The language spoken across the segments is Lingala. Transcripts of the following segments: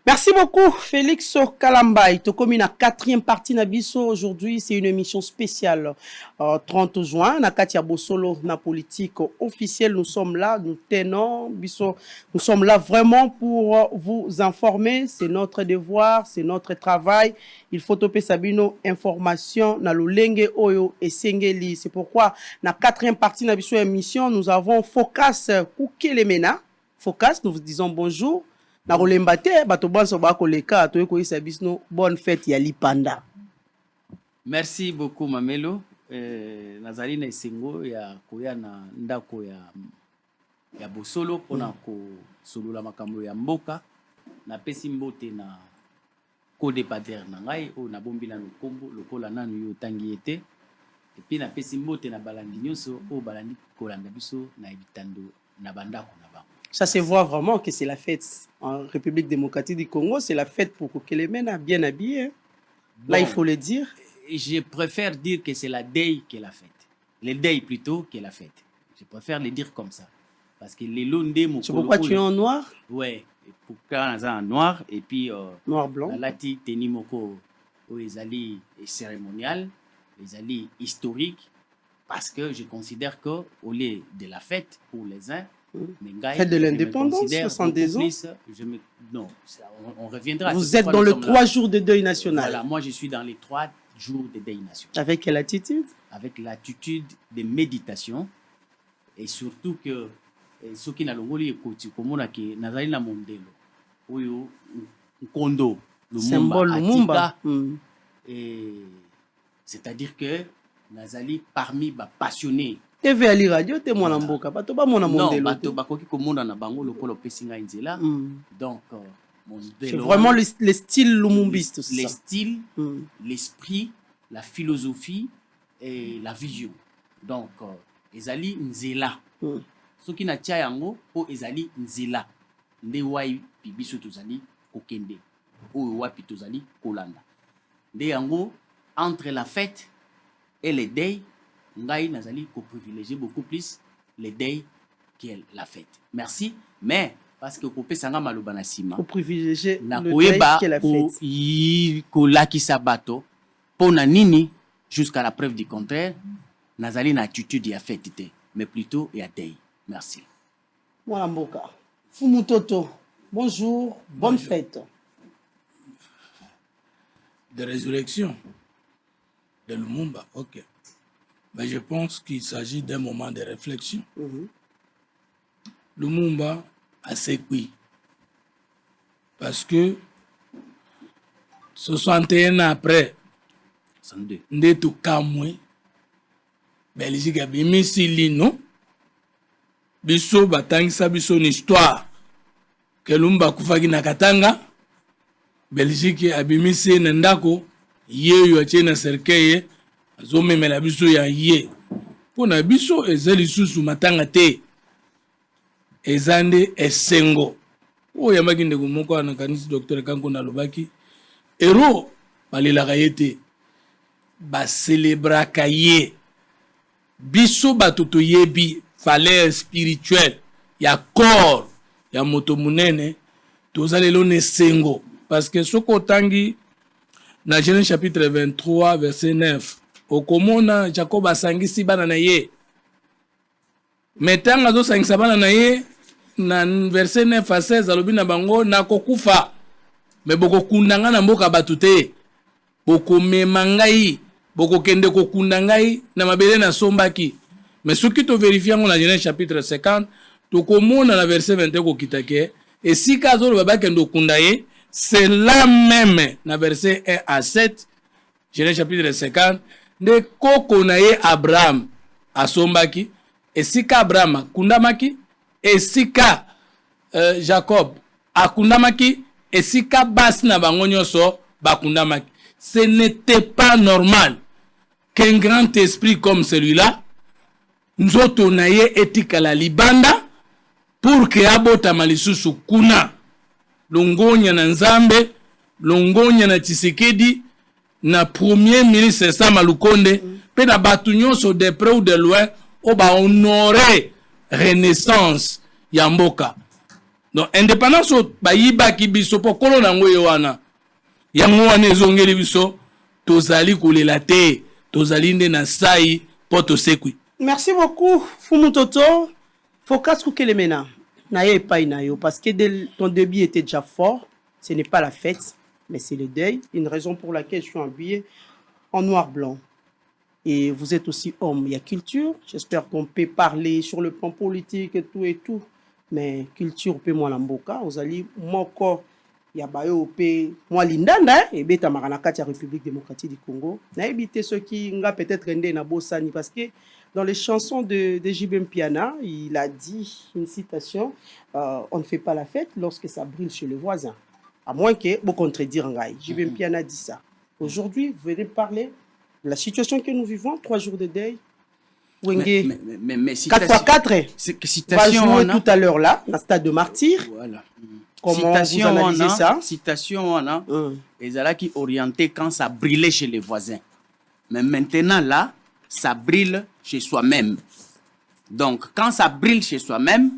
Merci beaucoup, Félix Kalambay. Tu commis la quatrième partie Nabiso. Aujourd'hui, c'est une émission spéciale. 30 juin, na Katia Bosolo, na politique officielle. Nous sommes là, nous tenons, Biso. Nous sommes là vraiment pour vous informer. C'est notre devoir, c'est notre travail. Il faut topper Sabino information na lolenge oyo et sengeli. C'est pourquoi, na quatrième partie Nabiso émission, nous avons Focus Koukelemena. Focus, nous vous disons bonjour. Na rolembate bato banso ba koleka to ko isa bisno bonne fête ya lipanda. Merci beaucoup Mamelo. Nazali na esengo ya koya na ndako ya Bosolo pona ko solola makambo ya mboka na pesi mbote na code pater na ngai o na bombi na lukombo lokola nanu yo tangi ete et puis na pesi mbote na balandi nyonso o balandi kolanda biso na ebitando na bandako na bango. Ça se voit vraiment que c'est la fête en République démocratique du Congo. C'est la fête pour Koukelemena, bien habillé. Hein? Bon, là, il faut le dire. Je préfère dire que c'est la deuil qui est la fête. Le deuil plutôt qui est la fête. Je préfère le dire comme ça. Parce que les londés... C'est pourquoi tu es en noir? Ouais, pourquoi en noir. Et puis... noir-blanc. La lati teni moko les alliés cérémonial, les alliés historiques. Parce que je considère qu'au lieu de la fête pour les uns, fête de l'indépendance, 70 ans. Non, on reviendra. Vous êtes dans les 3 jours de deuil national. Voilà, moi je suis dans les 3 jours de deuil national. Avec quelle attitude? Avec l'attitude de méditation. Et surtout que ceux qui n'ont pas comme on nazali na mondelo. Oyo kondo. Symbole Lumumba. C'est-à-dire que nazali parmi les passionnés. TV Ali Radio, te mwana mboka, bato ba mona mondelo. Non, bato bakoki komona na bango lokolo pesinga nzela. Donc c'est vraiment le style lumumbiste, le style, l'esprit, la philosophie et la vision. Donc ezali nzela. Ce qui na tia yango po ezali nzela. Nde wai bibiso tozali kokende. O wapi tozali kolanda. Nde yango entre la fête et le deuil, ngai nazali ko privilégier beaucoup plus les deuils que la fête. Merci, mais parce que ko pesanga maloba na sima. Ko privilégier le deuil que la fête. Ko lakisa bato pona nini jusqu'à la preuve du contraire, nazali na attitude ya fête te, mais plutôt ya deuil. Merci. Mwana mboka. Fumutoto. Bonjour, bonne fête. De résurrection de Lumumba, ok. Mais je pense qu'il s'agit d'un moment de réflexion. Lumumba a sécuit. Parce que 61 ans après, Ndetu Kamwe, Belgique a bimi silino, biso batangisa biso une histoire que Lumumba kufaki na Katanga, Belgique a bimi si nendako, yeyo achena serkeye, azomemela biso ya ye pona biso ezali susu matanga te ezande esengo oya makinde kumoko na kanisi docteur Kanko na lobaki ero balelaka ye te ba célébraka ye biso bato toyebi valeur spirituelle ya corps ya moto munene tozalelo ne sengo parce que soko tangi na Genèse chapitre 23 verset 9 okomona Jacob asangisi bana na ye metanga zo sangisa bana na ye na verset 9 à 16 alobi na bango na kokufa me boko kundanga na mboka batu te boko mema ngai boko kende kokunda ngai na mabele na sombaki mais soki to vérifier ngo na Genèse chapitre 50 to komona na verset 21 ko kitake et si kazo lo babake ndo kunda ye c'est là même na verset 1 à 7 Genèse chapitre 50 de koko na ye Abraham asombaki esika Abraham akundamaki esika Jacob akundamaki esika basi na bango nyonso bakundamaki. Ce n'était pas normal qu'un grand esprit comme celui-là nzoto na ye etikala libanda pour que abotama lisusu kuna longonya na Nzambe longonya na Tshisekedi na premier ministre Sama Lukonde pe na batu nyonso de près ou de loin o ba honorer renaissance ya mboka donc indépendance bayibaki biso po kolo nango ye wana yango wana ezongeli biso tozali kolela te tozali nde na sai po tosekwi. Merci beaucoup Fumu Toto. Focus Kukelemena na ye epai na yo parce que ton début était déjà fort. Ce n'est pas la fête mais c'est le deuil, une raison pour laquelle je suis habillé en noir blanc. Et vous êtes aussi homme, il y a culture. J'espère qu'on peut parler sur le plan politique et tout. Mais culture, peut moi l'amboka. Vous allez, moko, il y a bayo, peut moi l'indanda, et beta maranakati, la République démocratique du Congo. N'a évité ceux qui nga peut-être rendé na bossani parce que dans les chansons de JB Mpiana, il a dit une citation on ne fait pas la fête lorsque ça brûle chez le voisin. À moins que vous contredire Ngai. JB Mpiana dit ça. Aujourd'hui, vous venez parler de la situation que nous vivons, 3 jours de deuil. Wenge, mais 4x4. Citation va jouer tout à l'heure là, dans le stade de martyr. Voilà. Comment vous analysez ça? Citation, on a. Et là qui orienté quand ça brûlait chez les voisins. Mais maintenant là, ça brûle chez soi-même. Donc, quand ça brûle chez soi-même,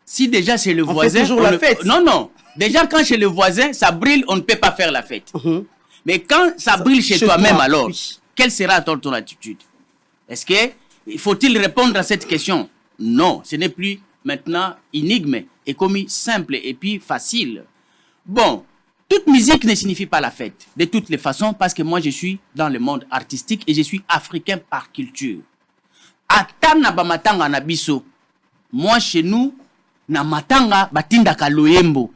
si déjà chez le voisin... fait toujours la fête. Non. Déjà, quand chez le voisin, ça brûle, on ne peut pas faire la fête. Mais quand ça brûle chez toi-même, alors, oui. Quelle sera ton attitude? Est-ce que faut-il répondre à cette question? Non, ce n'est plus maintenant énigme, et comme simple et puis facile. Bon, toute musique ne signifie pas la fête, de toutes les façons, parce que moi, je suis dans le monde artistique et je suis africain par culture. Atana ba matanga na biso. Moi, chez nous, na matanga batindaka loyembo.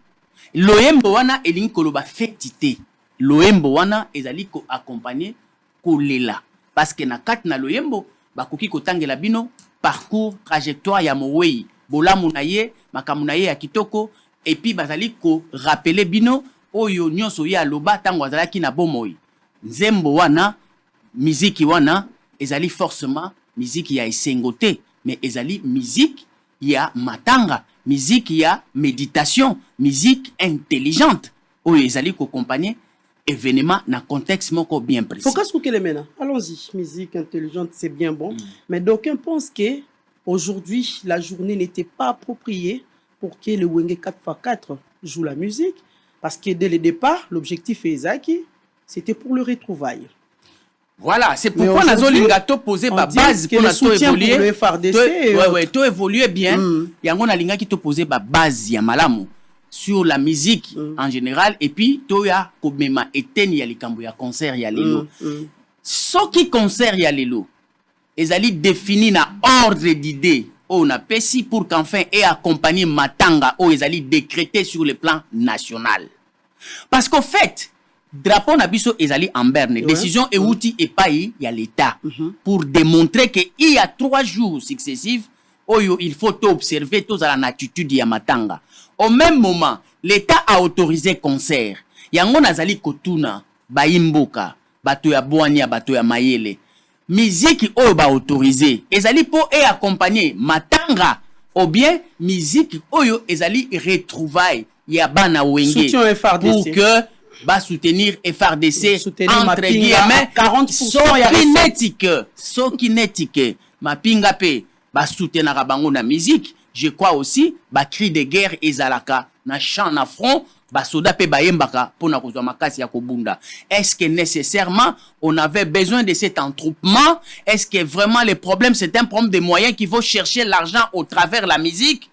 Loyembo wana elingi koloba fetité. Loyembo wana ezali ko accompagner kolela. Parce que na kat na loyembo, bakoki kotangela bino parcours, trajectoire ya mowei. Bolamu na ye, makamu na ye ya kitoko, et puis bazali ko rappeler bino oyo nyonso ya loba tango azalaki na bomoi. Nzembo wana, miziki wana, ezali forcément musique ya esengote, mais ezali musique ya matanga, musique ya méditation, musique intelligente. Oyo ezali ko accompagner événement na contexte moko bien précis. Faut qu'est-ce que les mena. Allons-y, musique intelligente, c'est bien bon, mais d'aucuns pensent que aujourd'hui la journée n'était pas appropriée pour que le Wenge 4x4 joue la musique, parce que dès le départ, l'objectif Ezaki, c'était pour le retrouvailles. Voilà, c'est pourquoi Nazolinga to posé ma base pour la to évoluer. Le FRDC. Ouais, to évoluer bien. Yango na linga qui to posé ma base ya malamu sur la musique en général, et puis to ya komema eteni ya likambo ya concert ya lelo. Ce qui concert ya lelo, ezali défini na ordre d'idée on a pesi pour qu'enfin et accompagner matanga o ezali décrété sur le plan national. Parce qu'au fait, drapeau na biso ezali en berne, décision et outil et payi y a l'état pour démontrer que il y a 3 jours successifs oyo il faut observer tous à la natitude ya matanga. Au même moment, l'état a autorisé concert. Yango nazali kotuna baimboka, bato ya boania, bato ya mayele. Musique oyo ba autorisé ezali po et accompagner matanga ou bien musique oyo ezali retrouvailles ya bana wenge pour que ba soutenir FRDC entre guillemets 40% sokinétique mapinga pe ba soutenir bango na musique. Je crois aussi ba cri de guerre ezalaka na champ na front ba soda pe ba yembaka pona kozwa makasi ya kobunda. Est-ce que nécessairement on avait besoin de cet entroupement? Est-ce que vraiment le problème c'est un problème de moyens qu'il faut chercher l'argent au travers la musique?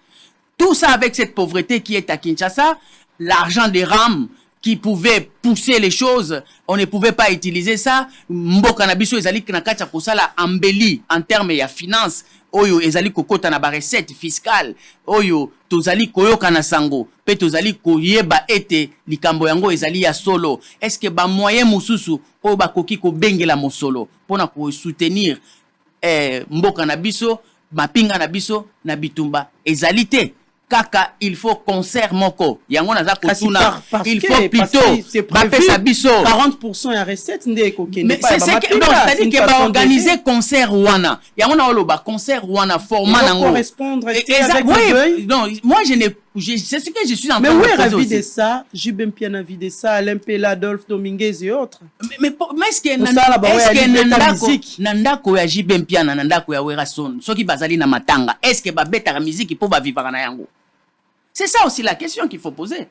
Tout ça avec cette pauvreté qui est à Kinshasa, l'argent des rames qui pouvait pousser les choses, on ne pouvait pas utiliser ça. Mboka na biso ezali na kati ya kosala embelli en termes ya finance. Oyo ezali kokota na ba recette fiscale. Oyo tozali koyoka na sango. Pe tozali koyeba ete likambo yango ezali ya solo. Est-ce que ba moyen mususu o ba koki ko bengela mosolo pona ko soutenir mboka na biso, mapinga na biso na bitumba ezali te. Kaka, il faut concert moko. Yango naza kotuna. Il faut plutôt bape sa biso. 40% ya recette ndé kokende. Mais c'est ça que c'est-à-dire que va organiser concert wana. Yango na oloba concert wana format nango. Correspondre avec le non, moi c'est ce que je suis en train de faire. Mais où est ravi de ça? JB Mpiana vide ça, Alain Pela, Adolphe Dominguez et autres. Mais est-ce que nandako ya JB Mpiana nandako ya Werason, soki bazali na matanga, est-ce que ba beta la musique pour ba vivre na yango? C'est ça aussi la question qu'il faut poser.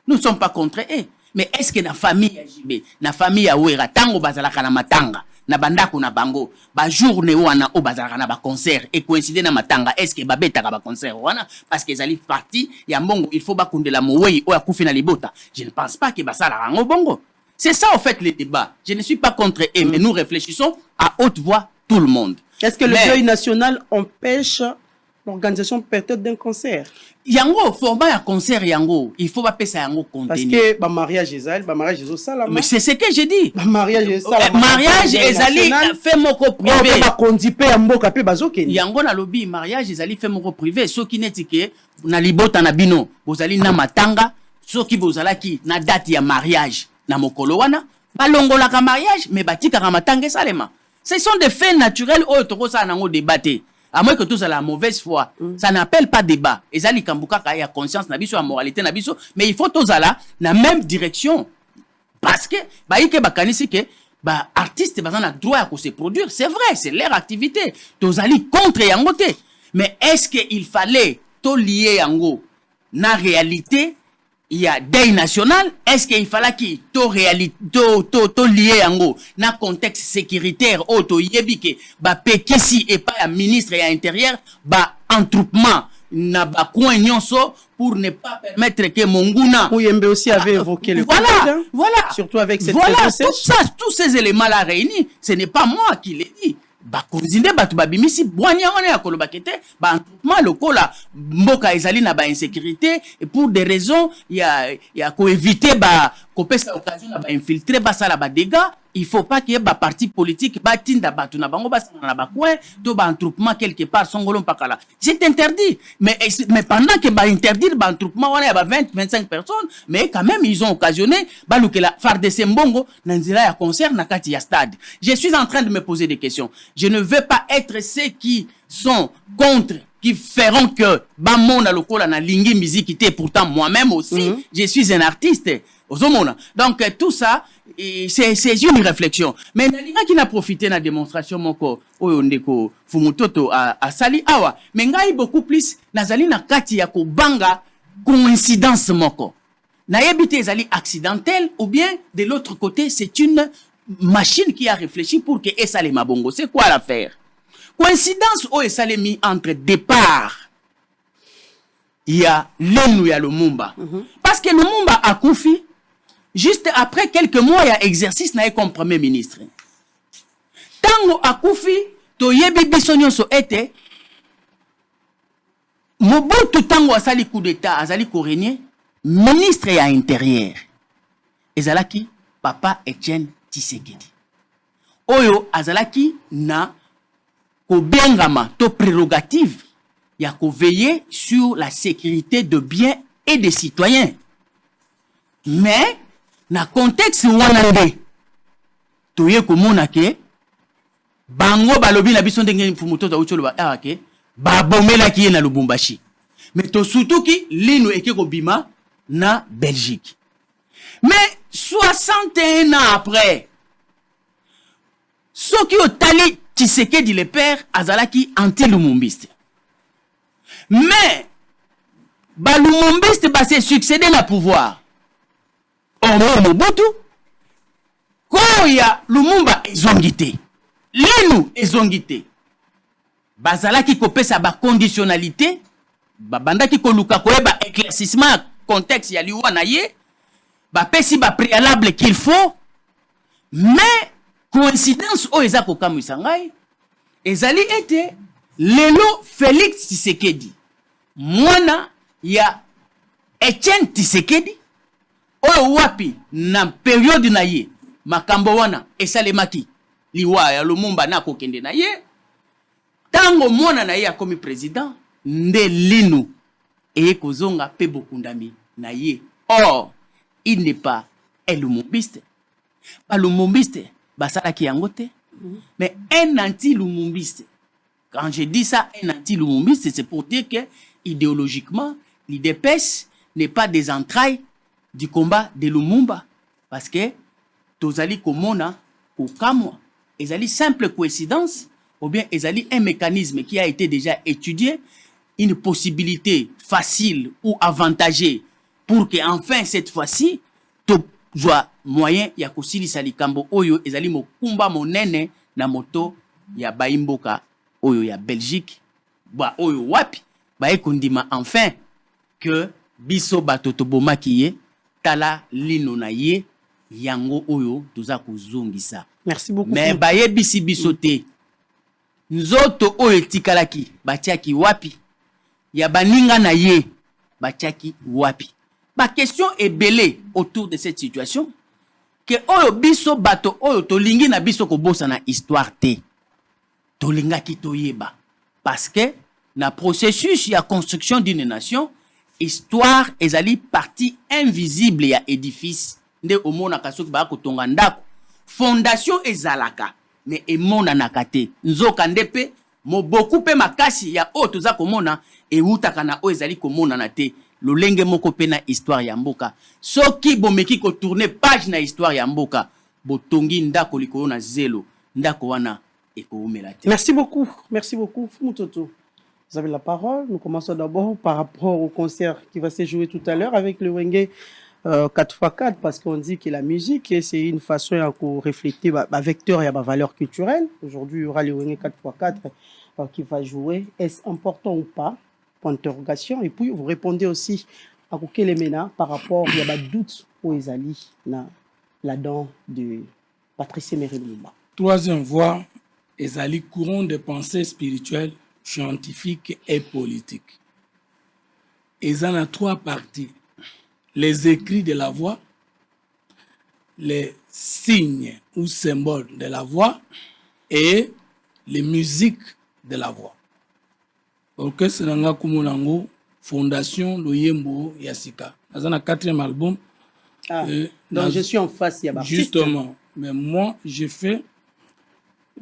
Nous ne sommes pas contre eux. Mais est-ce que la famille ya JB, la famille ya Ouera, tango bazalaka na matanga, na bandako na bango, ba journée wana o bazalaka na ba concert et coïncider na matanga, est-ce que babetaka ba concert wana parce que ezali parti ya mbongo, il faut ba kundela moweyi o akufi na libota. Je ne pense pas que basala rango bongo. C'est ça en fait le débat. Je ne suis pas contre eux, mais nous réfléchissons à haute voix tout le monde. Est-ce que le deuil national empêche l'organisation peut-être d'un concert? Yango, format un concert yango, il faut pas payer ça yango contenu. Parce que le mariage Ezali, le mariage Ezosala. Mais c'est ce que j'ai dit. Le mariage Ezosala. Mariage Ezali fait moko privé. On va condiper un mot capé bazokeni. Yango na lobby mariage Ezali fait moko privé. So qui netike na libota na bino, bozali na matanga, so qui bozalaki na date ya mariage na mokolo wana, balongola ka mariage mais batika ka matanga salema. Ce sont des faits naturels au toko sa nango débatté. À moins que tout ça la mauvaise foi, ça n'appelle pas débat. Et ça, les Kambuka, il y a conscience, nabiso, la moralité, nabiso, mais il faut tous aller dans la même direction. Parce que, bah, il y a que, bah, artistes, bah, on a droit à se produire. C'est vrai, c'est leur activité. Tous aller contre Yangote. Mais est-ce qu'il fallait tout lier Yango? Na réalité, il y a deuil national. Est-ce qu'il fallait qu'il to réalité to lié yango na contexte sécuritaire auto yebike ba pekisi et pas un ministre et intérieur ba entroupement na ba coin nyonso pour ne pas permettre que Monguna Mouyembe aussi avait évoqué le voilà, voilà, surtout avec cette voilà, tout ça, tous ces éléments là réunis, ce n'est pas moi qui l'ai dit. Ba konzinde batu babimisi bwanya wana ya kolobakete ba entroupement lokola mboka ezali na ba insécurité et pour des raisons ya ko éviter ba ko pesa occasion na ba infiltrer ba sala ba dégâts. Il faut pas qu'il y ait ba parti politique ba tinda batu na bango ba na ba coin to ba entroupement quelque part songolo pakala. C'est interdit, mais pendant que ba interdire ba entroupement wana ya ba 20-25 personnes, mais quand même ils ont occasionné ba lukela FARDC mbongo na nzela ya concert na kati ya stade. Je suis en train de me poser des questions. Je ne veux pas être ceux qui sont contre, qui feront que Bamona lokola na lingi musique. Pourtant moi-même aussi, je suis un artiste. Donc tout ça, c'est une réflexion. Mais Nalinga qui n'a profité de la démonstration moko oyondeko fumutoto à Sali Awa. Mais ngai beaucoup plus nazali na kati ya ko banga coïncidence moko. Na yebite ezali accidentel ou bien de l'autre côté c'est une machine qui a réfléchi pour que Esale Mabongo. C'est quoi l'affaire? Coïncidence au Esale mis entre départ. Il y a Lenu et Lumumba. Parce que Lumumba a confié, juste après quelques mois, il y a exercice comme premier ministre. Tango a confié, to yebi bisonyo so ete, Mobutu tango a sali coup d'état, a sali korenye, ministre à intérieur. Ezalaki, Papa Etienne Tshisekedi. Oyo azalaki na ko bengama to prérogative ya ko veiller sur la sécurité de biens et des citoyens. Mais na contexte wanande toye komona ke bango balobi na biso ndenge mfumuto za ucholo ba ke ba bomela ki na Lubumbashi. Mais to surtout ki lino eke ko bima na Belgique. Mais 61 ans après, ce qui ont tali Tshisekedi le père azalaki anti-lumumbiste. Mais balumumbiste ba se succéder na pouvoir. Omo Mobutu koya Lumumba ezongité. Linu ezongité. Bazalaki kopesa ba conditionnalité, babandaki koluka koyeba éclaircissement contexte ya liwa na ye. Ba pesi ba préalable qu'il faut, mais coïncidence o eza kokamwisa ngai ezali ete lelo Félix Tshisekedi mwana ya Etienne Tshisekedi oyo wapi na période na ye makambo wana esalemaki liwa ya Lumumba na kokende na ye tango mwana na ye akomi président nde linu eye kozonga pe bokundami na ye. Or il n'est pas un lumumbiste. Pas lumumbiste, basalaki yangote. Mais un anti-lumumbiste. Quand je dis ça, un anti-lumumbiste, c'est pour dire que idéologiquement, l'IDPS n'est pas des entrailles du combat de Lumumba. Parce que tozali komona kokamwa. Ezali simple coïncidence ou bien ezali un mécanisme qui a été déjà étudié une possibilité facile ou avantagée pour que enfin cette fois-ci to joa moyen ya kosilisa likambo oyo ezali mokumba monene na moto ya baimboka oyo ya Belgique ba oyo wapi ba ekondima enfin que biso bato tobomaki ye tala lino na ye yango oyo toza kozongisa. Merci beaucoup. Mais baye bisi biso te nzoto oyo etikalaki batiaki wapi ya baninga na ye batiaki wapi. Ba question est belée autour de cette situation que oyo biso bato oyo tolingi na biso kobosa na histoire te tolingaki toyeba parce que na processus ya construction d'une nation histoire ezali partie invisible ya édifice nde omonaka soki baya kotonga ndako fondation ezalaka mais emonanaka te nzoka nde mpe moboku mpe makasi ya oyo toza komona eutaka na oyo ezali komonana te lolenge moko pe na histoire ya mboka soki bomeki kotourne page na histoire ya mboka botongi ndako likolo na zelo ndako wana ekoumela te. Merci beaucoup, Fumutoto. Vous avez la parole. Nous commençons d'abord par rapport au concert qui va se jouer tout à l'heure avec le Wenge 4x4 parce qu'on dit que la musique c'est une façon de refléter un vecteur et une valeur culturelle. Aujourd'hui, il y aura le Wenge 4x4 qui va jouer. Est-ce important ou pas? Point d'interrogation. Et puis, vous répondez aussi à quel mena par rapport il y a des doutes aux Ezali là-dedans de Patrice Emery Lumumba. Troisième voie, Ezali courant de pensée spirituelle, scientifique et politique. Ils en ont trois parties. Les écrits de la voix, les signes ou symboles de la voix et les musiques de la voix. Orchestre Nanga Kumunango, Fondation Loyembo Yassika. Dans un quatrième album. Donc je suis en face, il y a justement. Mais moi, j'ai fait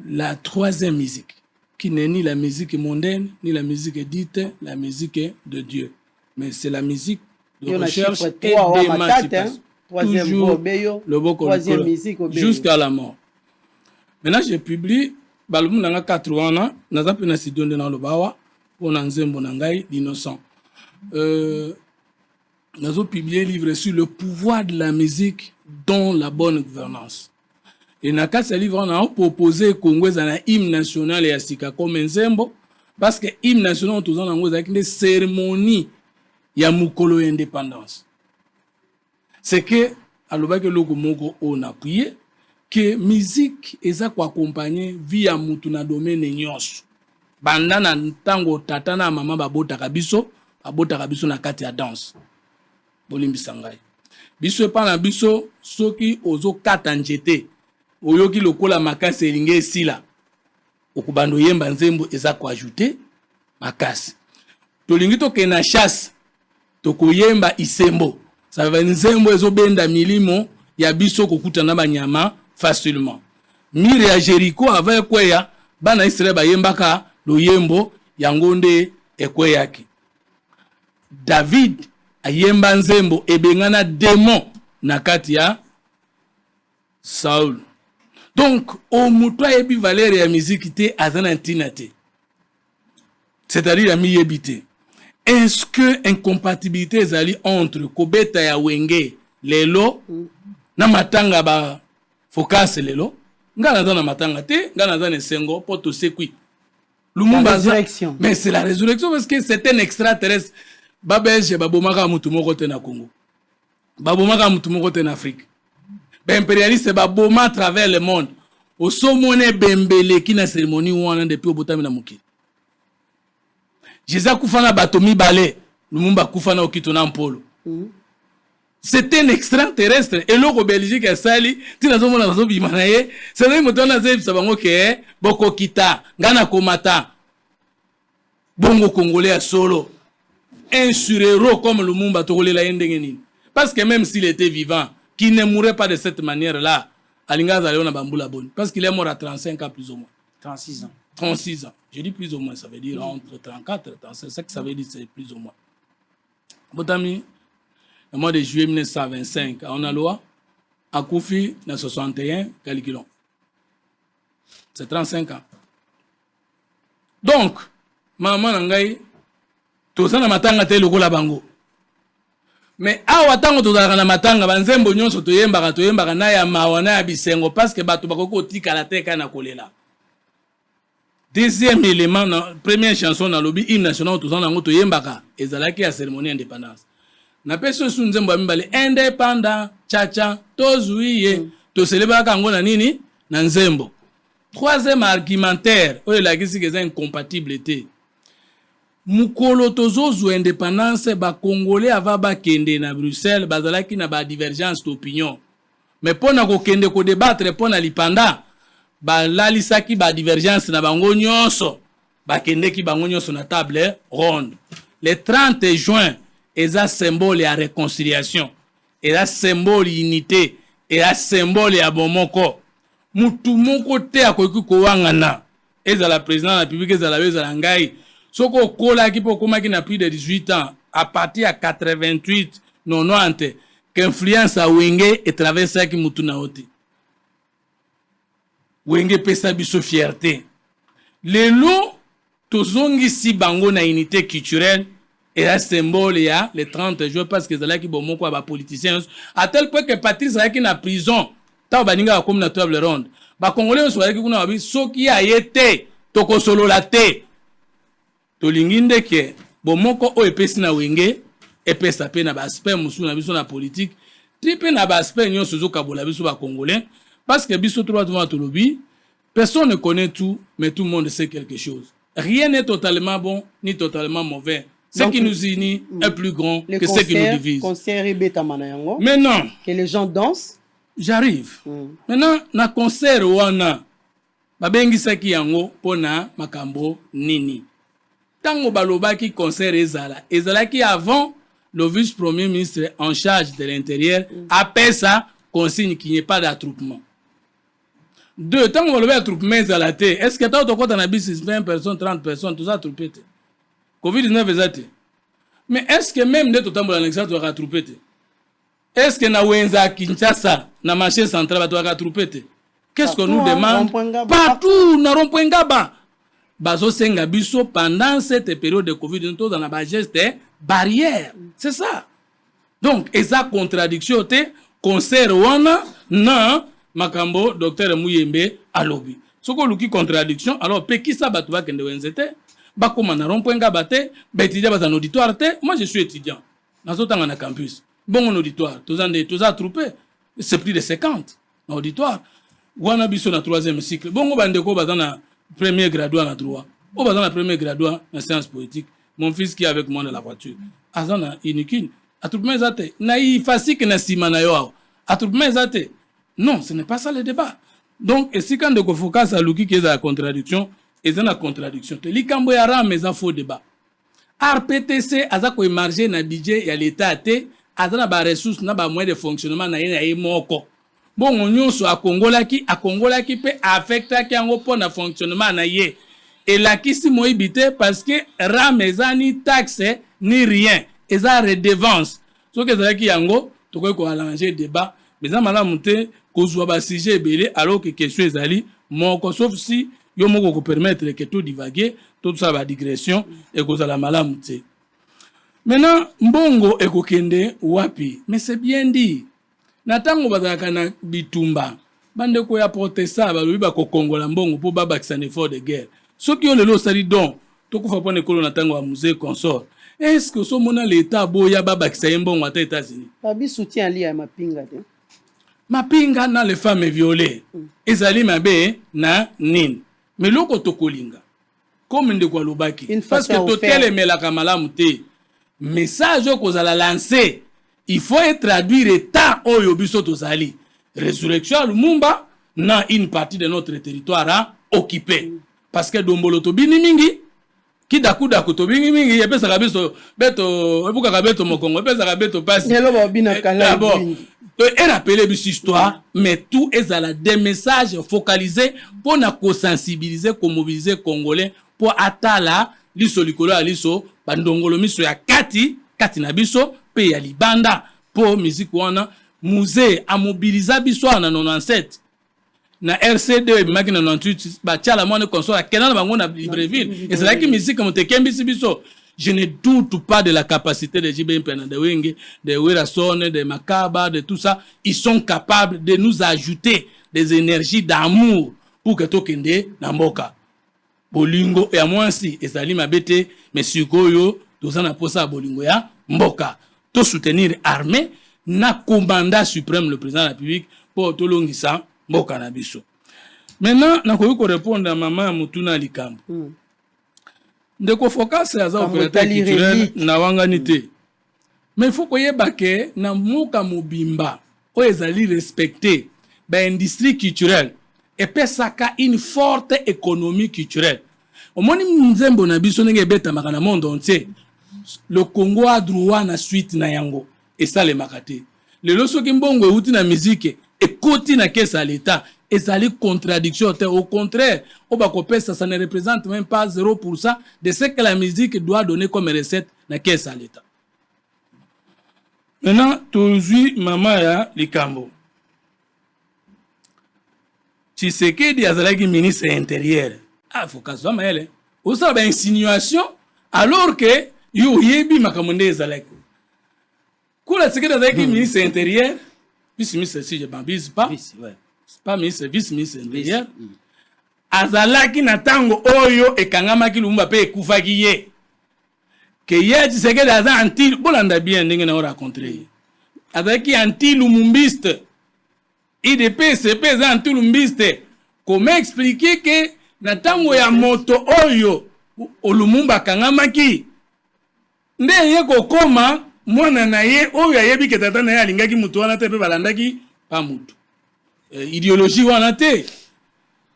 la troisième musique, qui n'est ni la musique mondaine, ni la musique dite, la musique de Dieu. Mais c'est la musique de recherche et d'émancipation. Toujours le beau jusqu'à la mort. Maintenant, j'ai publié, l'album dans 4 ans, nous avons pu nous donner dans le Bawa, pour nous donner l'innocent. Nous avons publié un livre sur le pouvoir de la musique dans la bonne gouvernance. Et dans ce livre, on a proposé Congo un hymne national et Asika comme Nzembo, parce que l'hymne national, on a avec des cérémonies, il y a Mukolo indépendance. C'est que, à l'objet que on a appuyé, que la musique est accompagnée via Mutuna domaine nyos. Bandana tango tatana mama babota kabiso na kati ya danse. Bolimbi sangai. Biso pa na biso soki ozo kata njete. Oyoki lokola makasi elinge sila. Okubando yemba nzembo eza ko ajouter makasi. Tolingi to ke na chasse. Toko yemba isembo. Ça va nzembo ezo benda milimo ya biso kokuta na banyama facilement. Mire ya Jericho ava ekweya bana Israel bayembaka loyembo yangonde ekweyaki. David ayemba nzembo ebengana démon na kati ya Saul. Donc au muto yebi valeur ya musique te azana ntinate. C'est-à-dire la miyebite. Est-ce que incompatibilité ezali entre kobeta ya wenge lelo na matanga ba focus lelo ngana na matanga te ngana na sengo poto sekui Lumumba résurrection. Mais c'est la résurrection parce que c'est un extraterrestre. Babelge babomaka mutu moko te na Congo. Babomaka mutu moko te na Afrique. Ba impérialiste baboma à travers le monde. Au somone bembele ki na cérémonie wana depuis obotami na mokili. Jésus kufana batomi balé, Lumumba kufana okito na mpolo. C'est un extraterrestre et l'eau Belgique a sali, tu n'as pas besoin de manaye, c'est le moteur na zeb sabango ke boko kita, ngana komata. Bongo congolais à solo. Un surhéros comme Lumumba tokole la yendengeni. Parce que même s'il était vivant, qui ne mourrait pas de cette manière-là, Alinga Zaleona Bamboula Bonne, parce qu'il est mort à 35 ans plus ou moins. 36 ans. 36 ans. Je dis plus ou moins, ça veut dire entre 34 et 35. C'est ça que ça veut dire, c'est plus ou moins. Botami, le mois de juillet 1925, on a loi, à Koufi, dans 61, calculons. C'est 35 ans. Donc, maman Nangaï, toza na matanga te lokola bango. Mais awa tango tozalaka na matanga banzembo nyonso toyembaka na ya mawa na ya bisengo parce que bato bakoko tika la teka na kolela. Deuxième élément, première chanson dans lobby hymne national toza nango toyembaka ezalaki ya cérémonie indépendance. Na peso su nzembo ya mibale indépendant chacha tozuiye to célébrer ngo na nini na nzembo. Troisième argumentaire oyo lakisi que c'est incompatible te. Mukolo tozozu indépendance ba congolais ava ba kende na Bruxelles bazalaki na ba divergence d'opinion. Mais pona ko kende ko débattre pona lipanda ba lalisaki ba divergence na bango nyonso ba kende ki bango nyonso na table ronde. Le 30 juin eza symbole ya réconciliation, eza symbole unité, eza symbole ya bomoko. Mutu moko te akoki ko wangana. Eza la président de la République eza la ngai. Soko kola ki po koma ki na plus de 18 ans à partir à 88 90 qu'influence a wenge et traverse ki mutu na ote. Wenge pesa biso fierté. Lelo tozongi si bango na unité culturelle et un symbole ya les 30 jours parce que zala ki bomoko ba politiciens à tel point que Patrice Zaki na prison ta baninga comme na table ronde ba congolais so ki kuna babi soki ayete toko solo la te tolinginde ke bomoko o epesi na wenge epesa pe na ba aspect musu na biso na politique tripe na ba aspect nyonso zo kabola biso ba congolais parce que biso trois devant tout lobby personne ne connaît tout mais tout le monde sait quelque chose. Rien n'est totalement bon ni totalement mauvais. Ce qui nous unit est plus grand que ce qui nous divise. Maintenant, que les gens dansent. J'arrive. Maintenant, na concert wana babengi saki yango pona makambo nini. Tango balobaki concert ezala ki avant le vice-premier ministre en charge de l'intérieur appelle ça consigne qu'il n'y ait pas d'attroupement. Deux, tango balobaki attroupement ezala te. Est-ce que tu as na bis 20 personnes, 30 personnes, tout ça attroupé te? Covid-19 ezate. Mais est-ce que même de totambo la nexat doit rattraper? Est-ce que na wenza Kinshasa na marché central doit rattraper? Qu'est-ce qu'on nous demande? Partout na Rompouengaba. Bazo senga biso pendant cette période de Covid-19 dans la geste barrière. C'est ça. Donc eza contradiction te concert wana na makambo docteur Muyembe alobi. Soko luki contradiction alors pe ki sa batu ba kende wenzete? Bakoma na Rompouengaba te, ba étudiant ba en auditoire te. Moi je suis étudiant. Nazotanga na campus. Bon en auditoire, tous attroupés. C'est plus de 50 en auditoire. Wana biso na 3e cycle. Bon bandeko ba na premier graduat na droit. O ba na premier graduat en sciences politiques. Mon fils qui est avec moi dans la voiture. Azana inikin. Attroupement zate. Na ifasik na simana yo. Attroupement zate. Non, ce n'est pas ça le débat. Donc, et si quand de focus à l'ouki qui est la contradiction, et c'est la contradiction. Likambo ya ram mais un faux débat. RPTC aza ko émarger na budget ya l'état te, aza na ba ressources na ba moyens de fonctionnement na ye moko. Bon nyonso akongolaki pe affecta ki yango po na fonctionnement na ye. Et la kisi moibité parce que ram eza ni taxe ni rien. Eza redevance. So que zaki yango to ko arranger débat, mais za malamu te kozwa ba sujet belé alors que question ezali moko sauf si yo moko ko permettre que tout divaguer, tout ça va digression et kozala malamu te. Maintenant mbongo ekokende wapi? Mais c'est bien dit. Natango bazaka na bitumba. Bande ko ya protesta ba lobi ba ko kongola mbongo po baba kisane effort de guerre. Soki yo lelo sali don to ko fa pone ko na tango wa musée consort. Est-ce que so mona l'état boya baba kisane mbongo ata États-Unis? Babi soutien li ya mapinga te. Mapinga na les femmes violées. Ezali mabe na nini? Mais loko tokolinga. Comme ndeko lobaki parce que totel mela kamalamu te. Message ko za la lancer. Il faut traduire état oyo biso tozali. Résurrection Lumumba na une partie de notre territoire occupé. Parce que dombolo to bini mingi ki dakuda ko to bini mingi epesa kabiso beto ebuka kabeto mokongo epesa kabeto passe. Yelo ba bina kala. Et rappeler bis histoire mais tout est à la des messages focalisés pour na ko sensibiliser ko mobiliser congolais pour atala liso likolo ya liso bandongolo miso ya kati na biso pe ya libanda pour musique wana musée a mobiliser biso na 97 na RC2 makina 98 ba tiala mwana console kena na bango na Libreville et c'est là que musique monte kembisi biso Je ne doute pas de la capacité de JB Mpenandewenge, de Werason, de Makaba, de tout ça. Ils sont capables de nous ajouter des énergies d'amour pour que tokende na mboka. Bolingo et à moi aussi, et Salim Abete, mais Sukoyo, tous en a posé à Bolingo ya mboka. Tout soutenir l'armée, na commandant suprême le président de la République pour tout l'ongisa mboka na biso. Maintenant, na ko répondre à maman Mutuna Likambo. Ndeko focus aza opérateur culturel na wanganité. Mais il faut que yebake na muka mobimba o ezali respecter ba industrie culturelle et pesaka une forte économie culturelle. Omoni nzembo na biso ndenge beta makana monde entier. Le Congo a droit na suite na yango et ça les makate. Le loso kimbongo euti na musique et koti na caisse à l'état. Et ça les contradictions. Au contraire, ça ne représente même pas 0% de ce que la musique doit donner comme recette dans la caisse à l'État. Maintenant, toujours maman ya Likambo. Tshisekedi azalaki ministre intérieur. Ah, faut qu'à soit maël. Ou ça ben insinuation alors que yo yebi makamonde ezalaki. Kula Tshisekedi azalaki ministre intérieur. Vice-ministre si je m'abuse pas. Pas ministre, vice-ministre intérieur. Azalaki na tango oyo ekangamaki Lumumba pe ekufaki ye. Que ye Tshisekedi aza anti bolanda bien ndenge na rencontrer. Azalaki anti lumumbiste. IDPCP aza anti lumumbiste. Comment expliquer que na tango ya moto oyo Lumumba kangamaki nde ye kokoma mwana na ye oyo ayebi ke tata na ye alingaki mutu wana te pe balandaki pa mutu. Idéologie wana te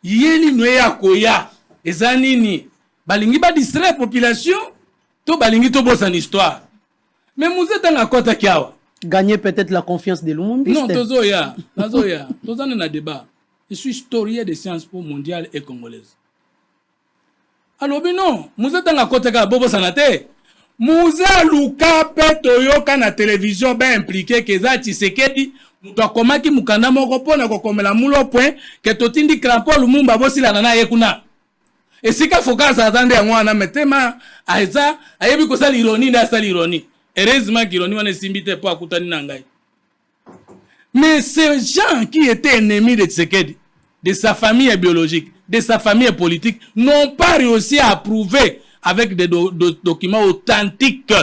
yeli noye ya koya eza nini balingi ba distraire population to balingi to bosa histoire mais muzeta na kota kiawa gagner peut-être la confiance de Lumumba. Non tozoya tozana na débat. Je suis historien de Sciences Po mondiale et congolaise. Alors non muzeta na kota ka bobo sanate muza luka peto yoka na télévision ba impliqué que za Tshisekedi mutu akomaki mukanda moko pona kokomela mulo point ke totindi crampo Lumumba bosila na ye kuna esika focus atande yango wana metema aiza ayebi ko sala ironie nda sala ironie heureusement que ironie wana simbite po akutani na ngai. Mais ces gens qui étaient ennemis de Tshisekedi, de sa famille biologique, de sa famille politique, n'ont pas réussi à prouver avec des documents authentiques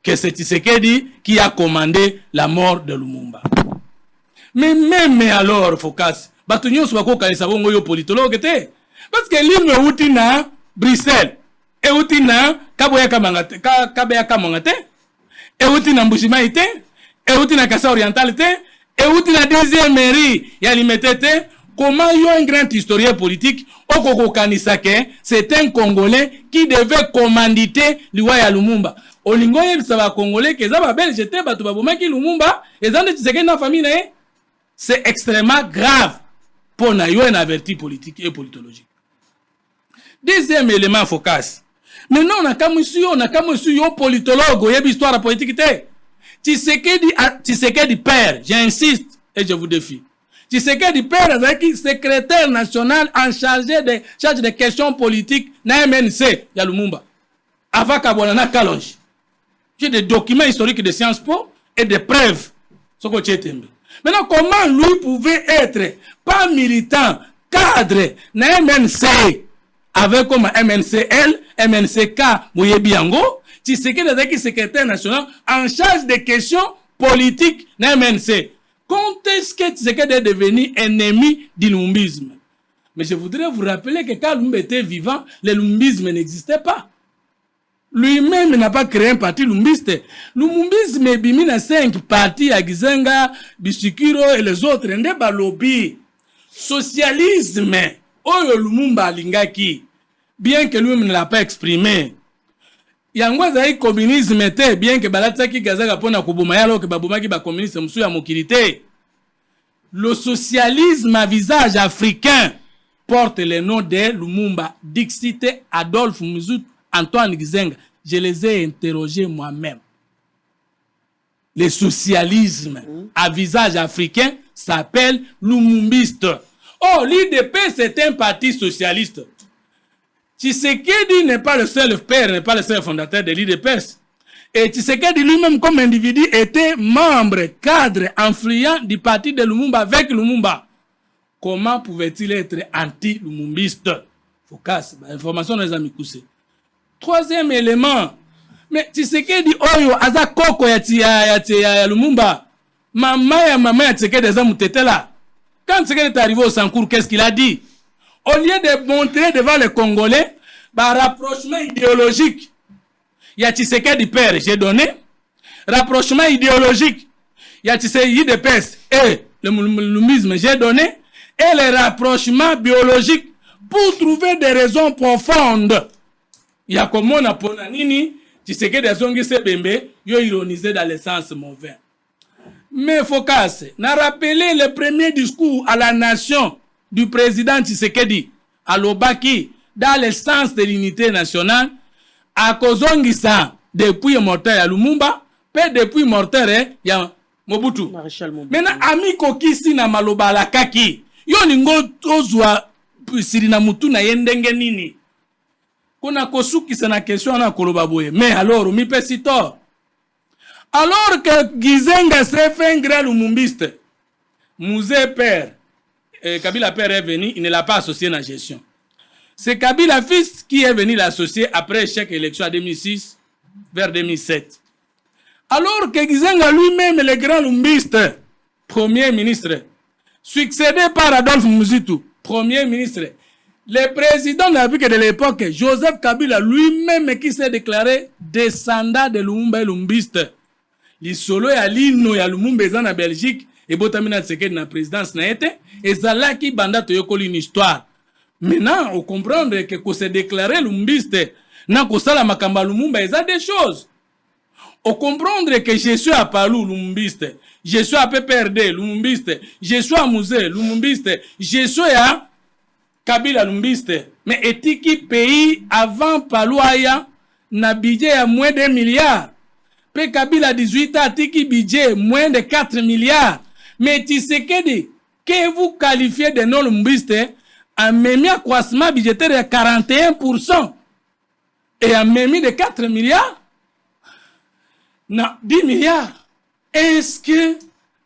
que c'est Tshisekedi qui a commandé la mort de Lumumba. Mais même alors, Focus, batunyo swako kanisa bongo yo politologue te. Parce que l'île outi na Bruxelles, et outi na Kaboya Kamangate, Kabeya Kamangate, et outi na Mbushima te, et outi na Kassa Oriental te, et outi na deuxième mairie, ya limete te. Comment y a un grand historien politique, Okoko Kanisake, c'est un Congolais qui devait commanditer l'Iwaya Lumumba. Olingo ça va Congolais, que ça va belge te, batu babomaki Lumumba, et ça ne Tshisekedi na famille na. C'est extrêmement grave pour na yo un averti politique et politologique. Deuxième élément focus. Maintenant on a comme yo politologue, yeb histoire politique te. Tshisekedi père, j'insiste et je vous défie. Tshisekedi père avec secrétaire national en charge des questions politiques na MNC ya Lumumba. Avant Kabwana na Kalonji. J'ai des documents historiques de Sciences Po et des preuves. Soko Tchetembe. Maintenant, comment lui pouvait être pas militant, cadre, na MNC, avec comme MNCL, MNCK, Mouyebiango, Tshisekedi est secrétaire national en charge des questions politiques na MNC. Quand est-ce que Tshisekedi est devenu ennemi du lumbisme? Mais je voudrais vous rappeler que quand Lumumba était vivant, le lumbisme n'existait pas. Lui-même n'a pas créé un parti lumbiste. Lumbisme est bimi na 5 partis, Agizenga, Bisikiro et les autres. Nde ba lobby. Socialisme, oyo Lumumba lingaki, bien que lui-même ne l'a pas exprimé. Yango zai communisme te, bien que balataki gazaka pona kubuma yalo ke babumaki ba communiste musu ya mokilité. Le socialisme à visage africain porte le nom de Lumumba, Dixite Adolphe Muzut Antoine Gizenga. Je les ai interrogés moi-même. Le socialisme à visage africain s'appelle lumumbiste. Oh, l'IDP, c'est un parti socialiste. Tshisekedi n'est pas le seul père, n'est pas le seul fondateur de l'UDPS. Et Tshisekedi lui-même, comme individu, était membre, cadre, influent du parti de Lumumba avec Lumumba. Comment pouvait-il être anti-lumumbiste? Focus, information des amis Koussé. Troisième élément, mais Tshisekedi oyo aza koko ya Lumumba. Maman ya Tshisekedi aza mutetela. Quand Tshisekedi est arrivé au Sankour, qu'est-ce qu'il a dit? Au lieu de montrer devant les Congolais, rapprochement idéologique. Il y a Tshisekedi père, j'ai donné. Rapprochement idéologique. Il y a Tshisekedi de peste et le lumumbisme, j'ai donné. Et le rapprochement biologique pour trouver des raisons profondes. Il y a comme on a ponanini, Tshisekedi a zongi se bembe, yo ironisé dans le sens mauvais. Mais il faut casser. N'a rappelé le premier discours à la nation du président Tshisekedi à l'Obaki dans le sens de l'unité nationale à Kozongisa depuis mortel à Lumumba, puis depuis mortel ya Mobutu. Maintenant, ami kokisi na maloba la kaki. Yo ningo tozwa siri na mutu na yendenge nini. Kona kosuki sana question na koloba boye. Mais alors, mi pesito. Alors que Gizenga s'est fait un grand lumumbiste, Mouzé père, Kabila père est venu, il ne l'a pas associé à la gestion. C'est Kabila fils qui est venu l'associer après chaque élection en 2006 vers 2007. Alors que Gizenga lui-même, le grand lumumbiste, premier ministre, succédé par Adolphe Muzitu, premier ministre, le président de la République de l'époque, Joseph Kabila lui-même qui s'est déclaré descendant de Lumumba et Lumumbiste. L'isolo ya lino ya Lumumba eza na Belgique et botamina Tshisekedi na présidence na été et zalaki banda toyokoli une histoire. Maintenant, on comprend que se déclarer Lumumbiste na kosala makamba Lumumba eza des choses. On comprend que je suis à Palou Lumumbiste, je suis à PPRD Lumumbiste, je suis à Mouzé Lumumbiste, je suis à Kabila Lumumbiste. Mais etiki pays avant Palou aya na budget à moins de 1 milliard. Pe Kabila 18 ans tiki budget moins de 4 milliards. Mais Tshisekedi, que vous qualifiez de non Lumumbiste, a même accroissement budgétaire de 41% et a même de 4 milliards. Non, 10 milliards. Est-ce que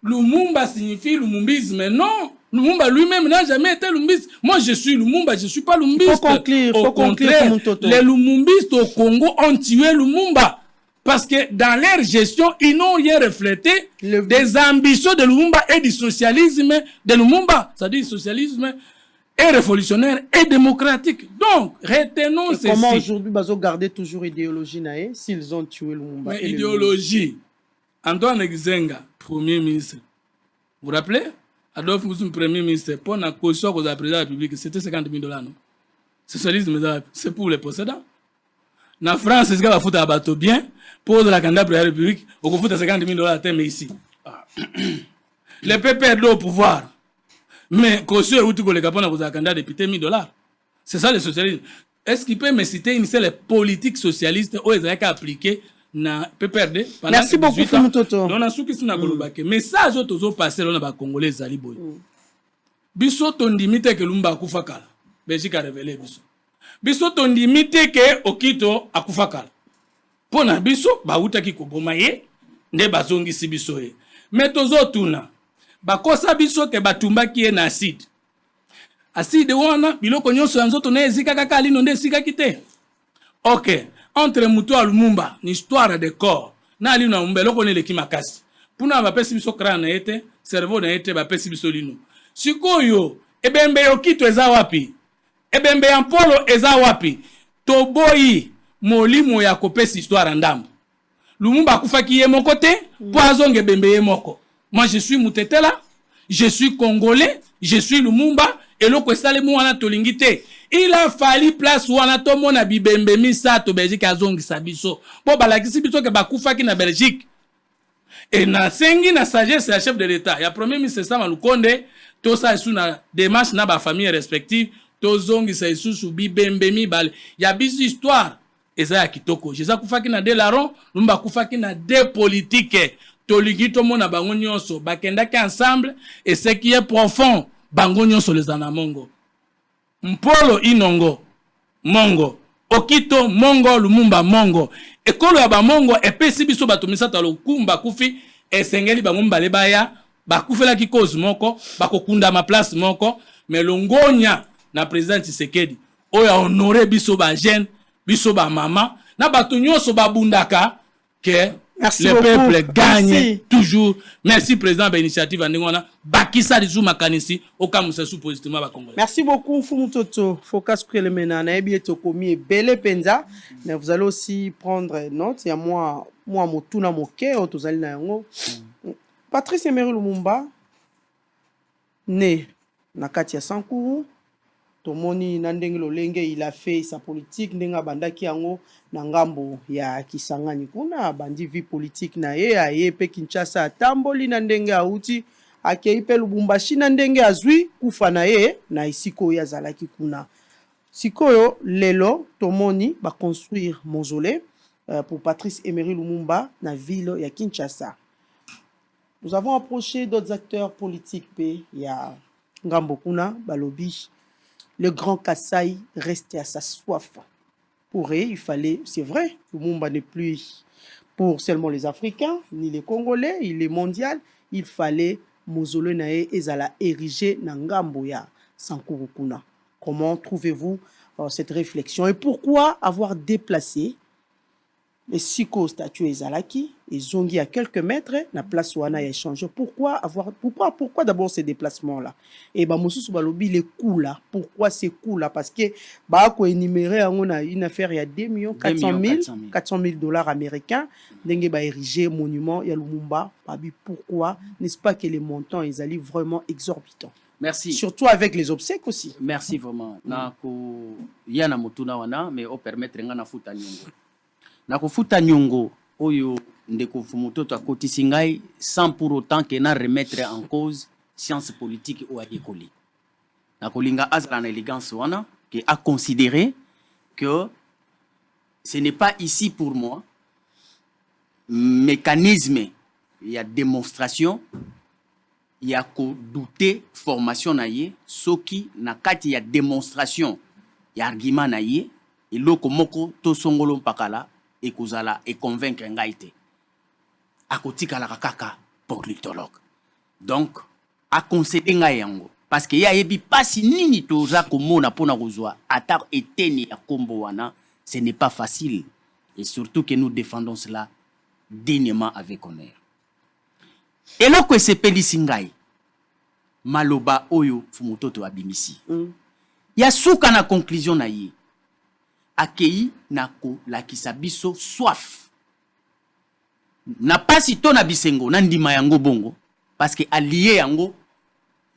Lumumba signifie lumumbisme? Non. Lumumba lui-même n'a jamais été lumumbiste. Moi, je suis Lumumba, je ne suis pas lumumbiste. Au contraire, les lumumbistes au Congo ont tué Lumumba. Parce que dans leur gestion, ils n'ont rien reflété des ambitions de Lumumba et du socialisme de Lumumba. C'est-à-dire socialisme est révolutionnaire et démocratique. Donc, retenons ceci. Comment aujourd'hui, ils garder toujours idéologie s'ils ont tué Lumumba? Mais idéologie. Antoine Gizenga, premier ministre. Vous vous rappelez? Adolphe Moussoum, premier ministre, pour la caution aux président de la République, c'était 50 000 $. Socialisme, c'est pour les possédants. En France, c'est ce qu'on va foutre à bateau bien. Pour la candidate pour la République, on va foutre 50 000 $ mais ici. Les PPRD au pouvoir. Mais caution est où tu les capones pour la candidate député 1 000 $. C'est ça le socialisme. Est-ce qu'il peut me citer une seule politique socialiste où ils ont appliqué na PPRD pendant Merci beaucoup, Fumutoto. On a souki sina kolobake. Message otozo passer là ba Congolais zali boy. Biso tondimite ke Lumumba akufa kala. Belgique a révélé biso. Biso tondimite ke Okito akufa kala. Pona biso ba utaki koboma ye nde bazongisi biso ye. Mais tozo tuna. Bakosa biso ke batumbaki ye na acide. Acide wana biloko nyonso ya nzoto na ezika kaka lino nde sika kite. OK. Entre Mutu à Lumumba, une histoire de corps. Na lino Lumumba loko ne leki makasi. Puna ba pesi biso crâne na ete, cerveau na ete ba pesi biso lino. Sikoyo ebembe Okito eza wapi? Ebembe ya Mpolo eza wapi? Toboyi molimo ya kopesi histoire ndambo. Lumumba akufaki ye moko te, po azonge bembe ye moko. Moi je suis Mutetela, je suis Congolais, je suis Lumumba et loko esalemu wana tolingi te. Il a fallu place wana to mona bibembe misato Belgique azongisa biso. Po balakisi biso ke bakufaki na Belgique. Et na sengi na sagesse ya chef de l'État, ya premier ministre Sama Lukonde, to sa sou na démarche na ba famille respective, to zongisa isusu bibembe mibale. Ya biso histoire eza ya kitoko. Jeza kufaki na de laron, Lumumba kufaki na de politique. Tolingi to mona bango nyonso bakendaki ensemble et ce qui est profond bango nyonso les anamongo. Mpolo Inongo mongo. Okito mongo, Lumumba mongo. Ekolo ya ba mongo epesi biso bato misata lokumba kufi esengeli bango mbale baya bakufela ki cause moko bakokunda ma place moko mais longonya na président Tshisekedi oya honorer biso ba jeune biso ba mama na bato nyonso babundaka que Merci le beaucoup. peuple gagne. Merci. Toujours. Merci président de l'initiative Andengwana. Bakisa Rizou Makanisi okamusa sous positivement ba Congolais. Merci beaucoup Fumutoto. Focus Prelemena na ebi etokomi bele penza. Mais vous allez aussi prendre note. Il y a moi motuna moke otozali na yango. Patrice Emery Lumumba né na kati ya Sankuru. Tomoni na ndenge lolenge il a fait sa politique ndenga bandaki yango na ngambo ya Kisangani kuna bandi vie politique na ye aye pe Kinshasa atamboli na ndenge auti akei pe Lubumbashi na ndenge azwi kufa na ye na isiko ya zalaki kuna sikoyo lelo tomoni ba construire mausolée pour Patrice Emery Lumumba na ville ya Kinshasa. Nous avons approché d'autres acteurs politiques pe ya ngambo kuna balobi. Le grand Kassai restait à sa soif. Pour eux, il fallait, c'est vrai, Lumumba n'est plus pour seulement les Africains, ni les Congolais, il est mondial. Il fallait mausolée nae ezala érigé na ngambo ya Sankuru kuna. Comment trouvez-vous cette réflexion et pourquoi avoir déplacé les siko statues ezalaki et zongi à quelques mètres la place wana a échangé? Pourquoi d'abord ces déplacements là? Et ba mosusu balobi les coûts là, pourquoi ces coûts là? Parce que ba ko énumérer on a une affaire il y a 400 000 dollars américains ndenge ba ériger monument ya Lumumba. Babi pourquoi n'est-ce pas que les montants ils allaient vraiment exorbitants? Merci. Surtout avec les obsèques aussi. Merci vraiment. Na ko yana motuna wana mais au permettre nga na futa nyongo. Na kofuta nyongo oyo ndeko Fumutoto akotisi ngai sans pour autant que na remettre en cause science politique ou ayekoli. Na kolinga azala na élégance wana que a considéré que ce n'est pas ici pour moi mécanisme il y a démonstration il y a ko douter formation na ye soki na kati ya démonstration ya argument na ye eloko moko to songolo mpakala et kozala et convaincre ngai te akotika la kaka politologue donc a concédé ngai yango parce que ya yebi pasi nini toza komona pona kozwa ata eteni ya kombo wana ce n'est pas facile et surtout que nous défendons cela dignement avec honneur eloko esepelisi ngai maloba oyo Fumutoto abimisi ya suka na conclusion na ye akei nako lakisa biso soif na pasi to na bisengo na ndima yango bongo parce que allié yango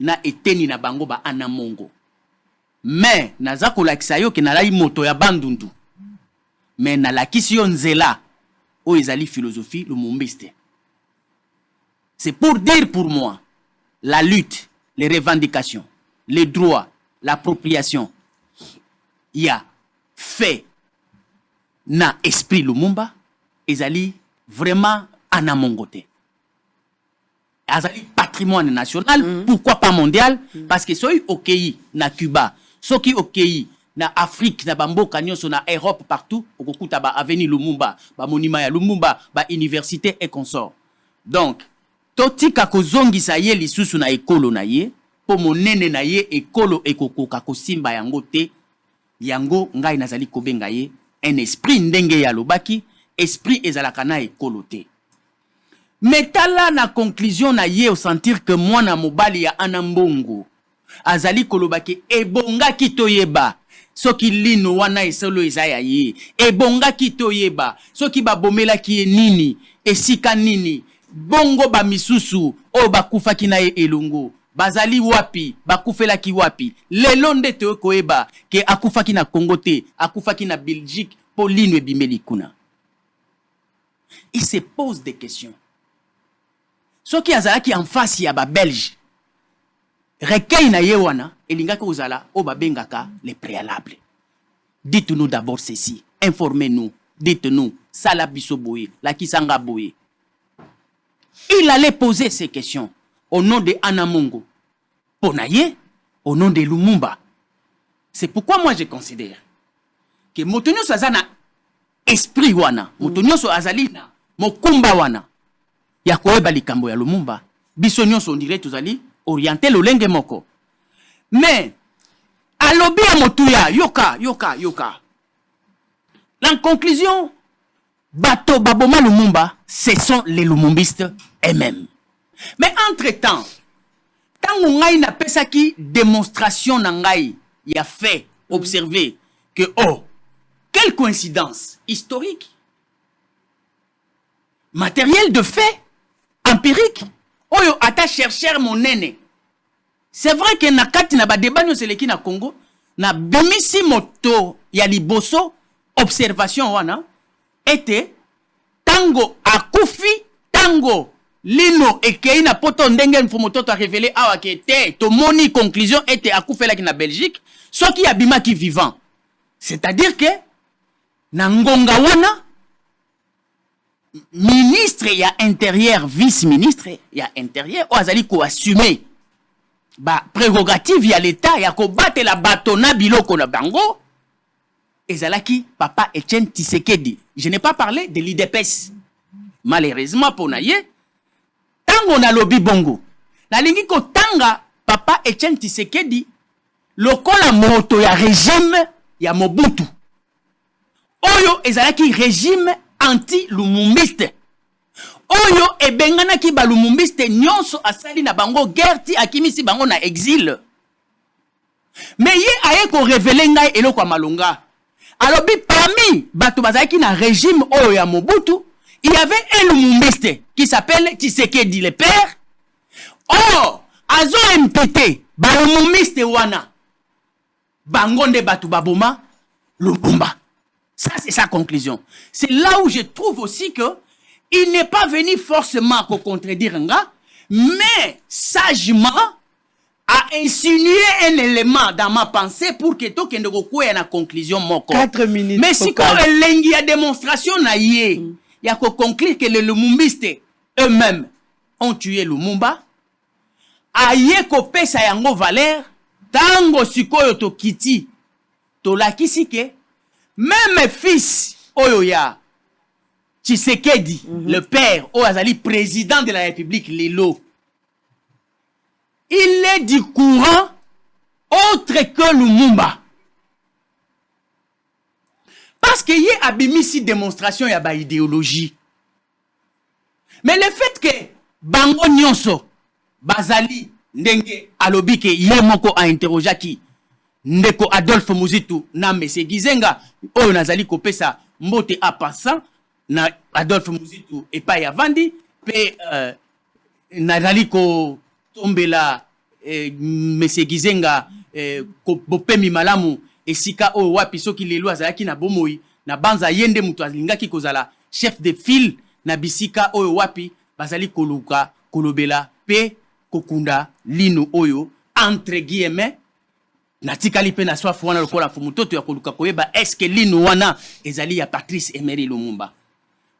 na eteni na bango ba anamongo mais naza kolakisa yo ke nalai moto ya bandundu mais nalakisi yo nzela o ezali philosophie lumumbiste. C'est pour dire pour moi la lutte, les revendications, les droits, l'appropriation il y a fait na esprit Lumumba ezali vraiment anamongote azali patrimoine national pourquoi pas mondial parce que soki okei na Cuba soki okei na Afrique na bamboka nyonso na Europe partout okokuta ba avenue Lumumba ba monument ya Lumumba ba université et consort donc totika kozongisa ye lisusu na ekolo na ye po monene na ye ekolo ekokoka kosimba yango te yango ngai nazali kobenga ye un esprit ndenge ya lobaki esprit ezalaka na ekolo te metala na conclusion na ye au sentir que mwana mobali ya anambongo azali kolobaki ebongaki toyeba soki lino wana esolo ezaya ye ebongaki toyeba soki babomelaki ye nini esika nini bongo ba misusu o bakufaki na ye elongo bazali wapi bakufelaki wapi lelo nde te koyeba ke akufaki na Congo te akufaki na Belgique Pauline ebimeli kuna. Il se pose des questions soki azalaki en face ya ba Belge recueil na ye wana elingaki ozala o babengaka les préalables. Dites-nous d'abord ceci, informez-nous, dites-nous sala biso boye la kisanga boye. Il allait poser ces questions au nom de Anamongo, Ponaye, au nom de Lumumba. C'est pourquoi moi je considère que moto nyonso aza na esprit wana, moto nyonso azali na mokumba wana ya koyeba likambo ya Lumumba, biso nyonso on dirait tozali orienté lolenge moko. Mais alobi ya motuya yoka. En conclusion, bato baboma Lumumba, ce sont les lumumbistes eux-mêmes. Mais entre-temps, tango ngai na pesaki démonstration na ngai ya fait observer que quelle coïncidence historique, matériel de fait, empirique, oyo ata chercheur monene. C'est vrai que na kati na ba débat seleki na Congo, na bimisi moto ya liboso observation wana était tango akufi, tango lino ekei na poto ndenge mfumoto a révélé awa ke te to moni conclusion était akufela ki na Belgique, soki abima ki vivant. C'est-à-dire que na ngonga wana ministre ya intérieur, vice-ministre ya intérieur o azali ko assumer ba prérogative ya l'état ya ko battre la batona biloko na bango ezalaki papa Etienne Tshisekedi. Je n'ai pas parlé de l'IDPS. Malheureusement pour naye tango na lobi bongo na lingi ko tanga papa Etienne Tshisekedi lokola moto ya régime ya Mobutu oyo ezalaki régime anti-lumumbiste oyo ebenganaki ba lumumbiste nyonso asali na bango guerre ti akimisi bango na exil. Mais ye aye ko révéler ngai eloko malonga alobi parmi bato bazalaki na régime oyo ya Mobutu, il y avait un lumumbiste qui s'appelle Tshisekedi le père. Oh, azo MPT ba lumumbiste wana bangonde batu baboma Lumumba. Ça, c'est sa conclusion. C'est là où je trouve aussi que il n'est pas venu forcément pour contredire un gars, mais sagement a insinué un élément dans ma pensée pour que tout kende ko na conclusion moko. 4 minutes. Mais si quand il y a démonstration na yé, il y a qu'on conclure que les lumumbistes eux-mêmes ont tué Lumumba. Aye ko pesa yango valeur tango sikoyo to kiti to lakisi ke même fils Oyoya Tshisekedi, le père Oazali, président de la République, Lelo, il est du courant autre que Lumumba. Parce qu'il y a abimisi démonstration, il y a idéologie. Mais le fait que Bango Nyonso, Bazali, Ndenge, Alobi, que Yemoko a interrogé qui Ndeko Adolphe Muzitu na Mese Gizenga oyo nazali kopesa mbote a passant na Adolphe Muzitu epai ya vandi pe nazali ko tombela Mese Gizenga ko bopemi malamu esika oyo wapi soki lelo azalaki na bomoi na banza yende mutu alingaki kozala chef de file na bisika oyo wapi bazali koluka kolobela pe kokunda linu oyo entre guillemets natikali pe na soif wana lokola fumutoto ya koluka koyeba est-ce que lino wana ezali ya Patrice Emery Lumumba.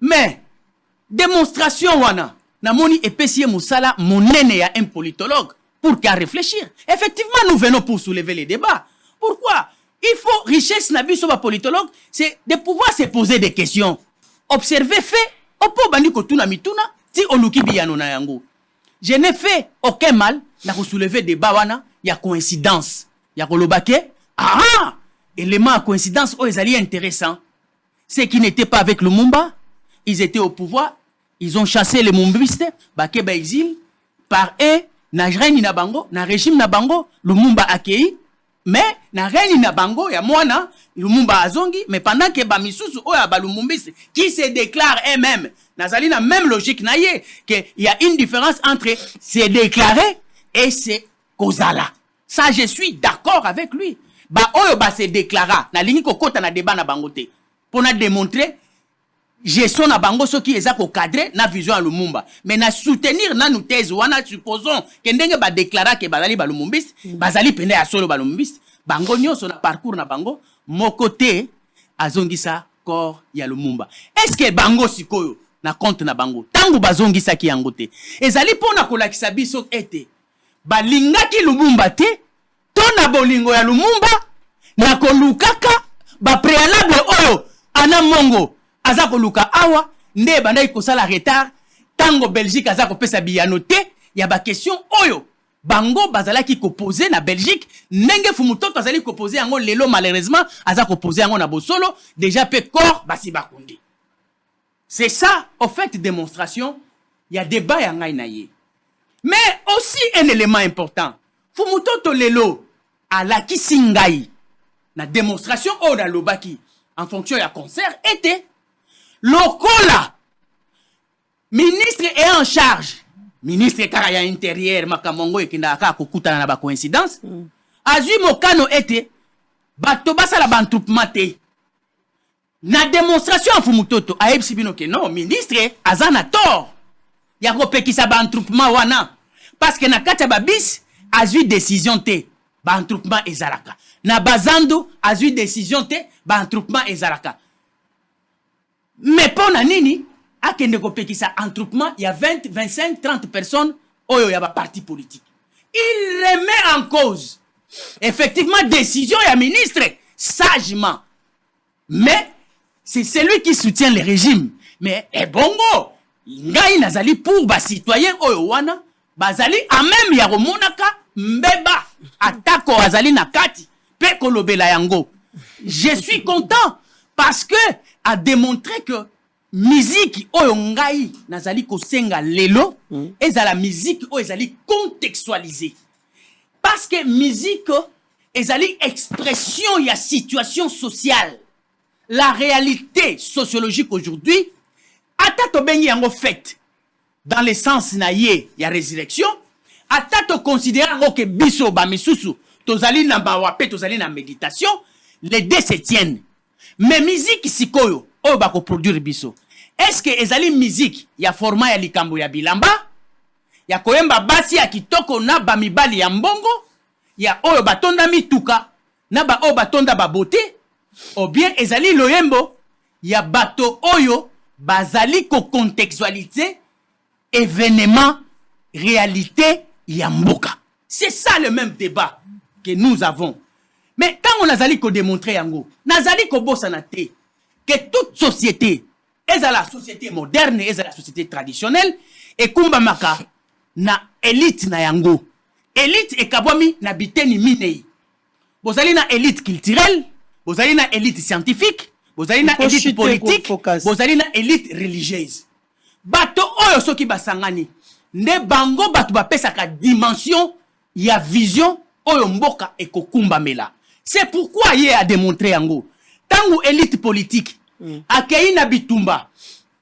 Mais démonstration wana namoni epesi musala monene ya un politologue pour qu'à réfléchir. Effectivement nous venons pour soulever les débats. Pourquoi? Il faut richesse na biso ba politologue, c'est de pouvoir se poser des questions. Observer fait opo bandi ko tuna mituna ti oluki biyano na yango. Je n'ai fait aucun mal na ko soulever débat wana ya coïncidence. Yakolobake, élément à coïncidence, ils allaient intéressant. Ceux qui n'étaient pas avec Lumumba, ils étaient au pouvoir, ils ont chassé les Mumbuistes, Bakeba exil, par eux, na reine na bango, na régime na bango, Lumumba accueilli, mais na reine na bango, ya mwana, Lumumba azongi, mais pendant que ba misusu oya ba Lumumbiste, qui se déclarent eux-mêmes, nazali na même logique na ye, que il y a une différence entre se déclarer et se kozala. Ça, je suis d'accord avec lui. Ba oyo ba se déclara na lingi kokota na débat na bangote pour na démontrer gestion na bango so qui eza ko cadrer na vision à Lumumba. Mais na soutenir na nous thèse wana supposons que ndenge ba déclara que bazali ba Lumumbiste, bazali pende ya solo ba Lumumbiste, bango nyonso na parcours na bango mon côté azongisa corps ya Lumumba. Est-ce que bango sikoyo na compte na bango tangu bazongisa ki yango te ezali pona kolakisa biso ete balingaki Lumumba te to na bolingo ya Lumumba na kolukaka ba préalable oyo ana mongo aza koluka awa nde bandaki kosala retard tango Belgique aza kopesa biyano te ya ba question oyo bango bazalaki koposer na Belgique ndenge Fumutoto azali koposer yango lelo malheureusement aza koposer yango na Bosolo déjà pe corps basi bakundi. C'est ça au fait démonstration il y a débat ya ngai na ye. Mais aussi un élément important Fumutoto lelo alakisi ngai na démonstration oyo na lobaki en fonction ya concert était lokola ministre est en charge ministre kaka intérieur makamongo ekindaka kokutana na ba coïncidence azui mokano ete bato basala ba entroupement te na démonstration en Fumutoto ayebisi bino ke non ministre azana tort ya kopekisa ba entroupement wana parce que na kati ba bis azui décision te ba entroupement ezalaka na bazando azui décision te ba entroupement ezalaka mais pona nini akende kopekisa entroupement il y a 20, 25, 30 personnes oyo ya ba parti politique. Il remet en cause effectivement décision ya ministre sagement. Mais c'est celui qui soutient le régime. Mais bongo ngai nazali pour ba citoyen oyo wana bazali a même ya romonaka mbeba atako azali na kati pe kolobela yango. Je suis content parce que a démontré que musique oyo ngai nazali kosenga lelo ezala musique oyo ezali contextualisée parce que musique ezali expression ya situation sociale la réalité sociologique aujourd'hui ata to bengi yango fait dans le sens na ye ya résurrection ata to considérer yango ke biso ba misusu tozali na bawape tozali na méditation les deux se tiennent mais musique sikoyo oyo bako produire biso est-ce que ezali musique ya format ya likambo ya bilamba ya koyemba basi ya kitoko na ba mibali ya mbongo ya oyo batonda mituka na ba oyo batonda ba beauté ou bien ezali loyembo ya bato oyo bazali ko contextualiser événement réalité ya mboka. C'est ça le même débat que nous avons. Mais quand on azali ko démontrer yango nazali ko bosana te que toute société est la société moderne, est la société traditionnelle, et kumba maka na élite na yango. Élite et kabwami na biteni minei. Bozali na élite culturelle, bozali na élite scientifique, bozali na élite politique, bozali na élite religieuse. Bato oyo soki basangani, nde bango bato bapesaka dimension ya vision oyo mboka ekokumba mela. C'est pourquoi yé a démontré yango. Tango élite politique akei na bitumba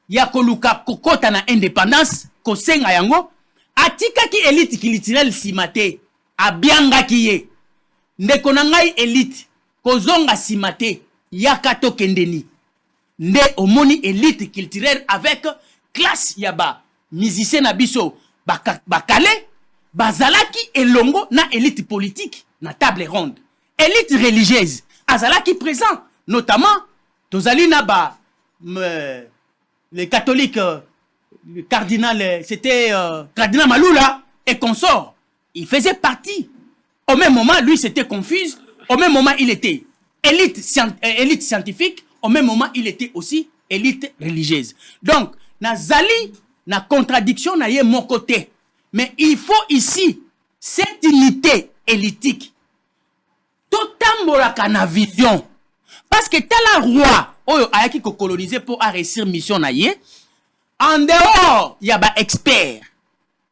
ya koluka kokota na indépendance kosenga yango atikaki élite culturelle simate abiangaki ye ndeko na ngai élite kozonga simate yakato kendeni nde omoni élite culturelle avec classe ya ba musicien na biso bakale bazalaki elongo na élite politique na table ronde élite religieuse azalaki présent notamment tozali na ba les catholiques le cardinal c'était cardinal Malula et consort il faisait partie au même moment lui c'était confuse au même moment il était élite scientifique au même moment il était aussi élite religieuse donc nazali na contradiction na ye mon côté mais il faut ici cette unité élitique totambolaka na vision parce que tel roi oyo ayaki ko coloniser pour réussir mission na ye en dehors y a ba expert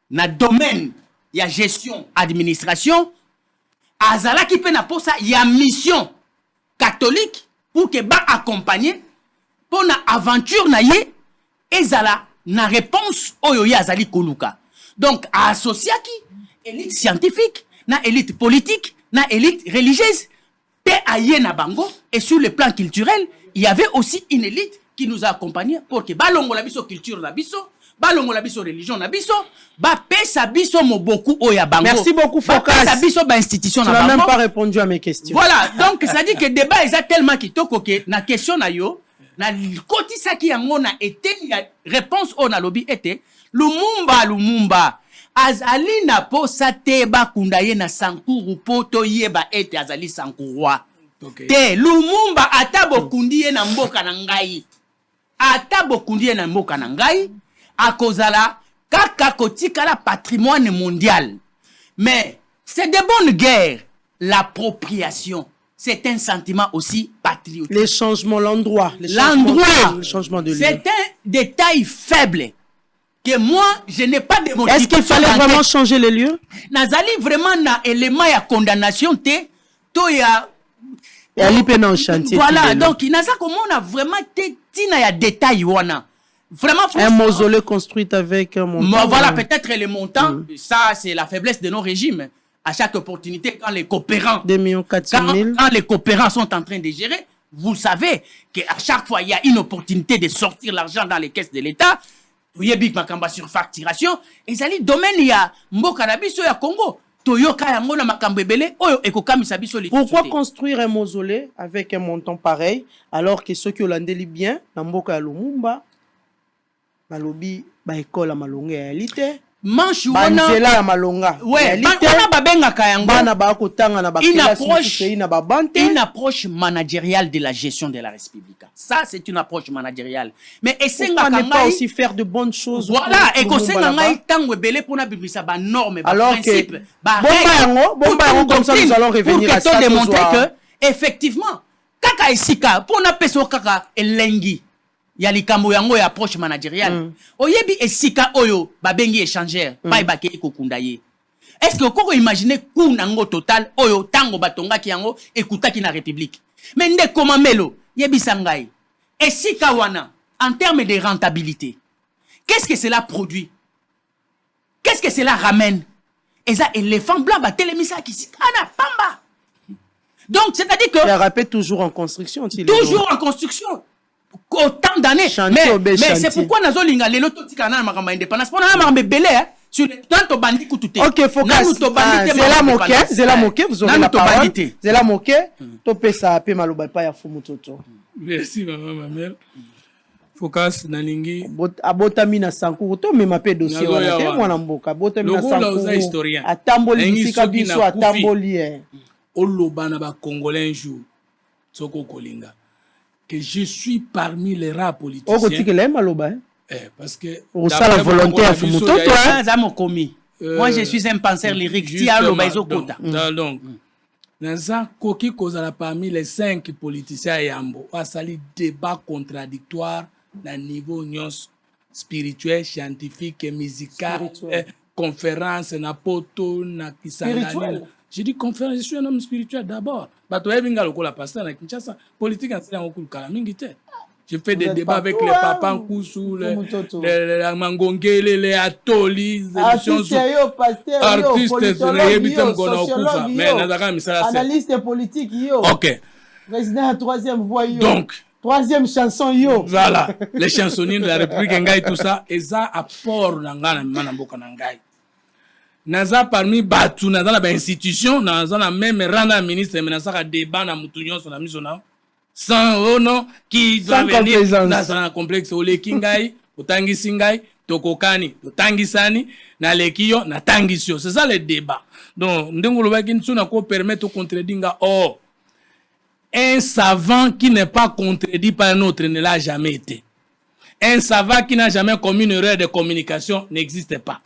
na domaine ya gestion administration azalaki pe na posa ya mission catholique pour que ba accompagner pour na aventure na ye ezala na réponse oyo ya azali koluka donc associaki élite scientifique na élite politique na élite religieuse pe aye na bango et sur le plan culturel il y avait aussi une élite qui nous a accompagnés pour que balongo la biso culture na biso balongo la biso religion na biso ba pesa biso mo beaucoup oya bango. Merci beaucoup Focas. Ba biso ba institution na bango. Tu n'as même pas répondu à mes questions. Voilà, donc ça dit que débat est tellement kitoko que na question na yo na koti saki yango na été ya réponse on a lobby était Lumumba azali na posa te bakunda ye na sankuru poto yeba ete azali sankurwa Okay. Te Lumumba ata bokundi ye na mboka na ngai. Ata bokundi ye na mboka na ngai. Akozala kaka kotikala patrimoine mondial. Mais c'est de bonnes guerres. L'appropriation, c'est un sentiment aussi patriotique. Les changements, l'endroit. Le changement de lieu. C'est un détail faible que moi, je n'ai pas de motivation. Est-ce qu'il fallait vraiment changer les lieux? Nazali vraiment na élément ya condamnation te to ya chantier. Voilà, donc naza comment on a vraiment te tina ya détail wana. Vraiment un mausolée construit avec un montant. Voilà, peut-être les montants, ça c'est la faiblesse de nos régimes. À chaque opportunité, quand les coopérants, 2 400 000. Quand les coopérants sont en train de gérer, vous savez qu'à chaque fois, il y a une opportunité de sortir l'argent dans les caisses de l'État. Il y a big makamba sur facturation. Et ça, le domaine, il y a Mboka na biso ya Congo. Toyoka ya ngona makambo ebele, oyo ekokamisa biso li. Pourquoi construire un mausolée avec un montant pareil, alors que ceux qui olandeli bien, na Mboka ya Lumumba, balobi, ba école à Malonga ya lité. Manche banzela ya malonga ouais bana babengaka yango bana ba kotanga na bakilasi na babante une approche managériale de la gestion de la République. Ça c'est une approche managériale. Mais esenga kanga pas aussi faire de bonnes choses. Voilà, et kosenga ngai tango ebele pona bibisa ba normes ba principes ba bomba yango comme ça nous allons revenir à ça démontrer que effectivement kaka esika pona peso kaka elengi ya likambo yango ya approche managériale. Oyebi esika oyo babengi échangeur pa bake kokunda ye. Est-ce que vous imaginez kunango total oyo tango batonga ki yango ekutaki na république. Mais nde comment melo yebi sangai. Esika wana en termes de rentabilité. Qu'est-ce que cela produit? Qu'est-ce que cela ramène? Et ça éléphant blanc ba telemisa ki sikana pamba. Donc c'est-à-dire que il rappelle toujours en construction, toujours en construction. Autant d'années. Mais c'est pourquoi nous avons les lotos qui ont indépendance. On a un belé sur les tantos bandits qui tout. Ok, focus. Zela moqué, vous aurez la parole. Zela moqué, topé ça, pe maloba pa ya fumutoto. Merci maman, ma mère. Focus nalingi. Abotami na sanku, to me mape dossier wana te mwana mboka. Abotami na sanku. Atamboli bisika biso atamboli. Oloba na ba congolais un jour. Soko kolinga. Que je suis parmi les rares politiciens. Parce que ça la volonté à Fumuto, moi je suis un penseur lyrique. Donc, Naza Koki kozala parmi les 5 politiciens yambo. Asali débat contradictoire na niveau nyos spirituel, scientifique, musical, conférence na poto na kisangani. J'ai dit conférence, je suis un homme spirituel d'abord. Je fais des débats avec les papas Koussou, les Mangongele, les Atoli, les artistes, analystes politiques, ok. Président à 3e voix, donc 3e chanson, voilà, les chansonniers de la République, et tout ça, et ça apport dans Manamboka Nangai. Naza parmi batu naza na ba institution naza na même rana ministre mais naza ka débat na mutunyon son ami sona sans non qui doit venir naza na complexe ole kingai utangi singai tokokani utangisani na lekiyo na tangisio. C'est ça le débat. Donc ndengolo ba kintu na ko permettre contredinga un savant qui n'est pas contredit par un autre ne l'a jamais été. Un savant qui n'a jamais commis une erreur de communication n'existe pas.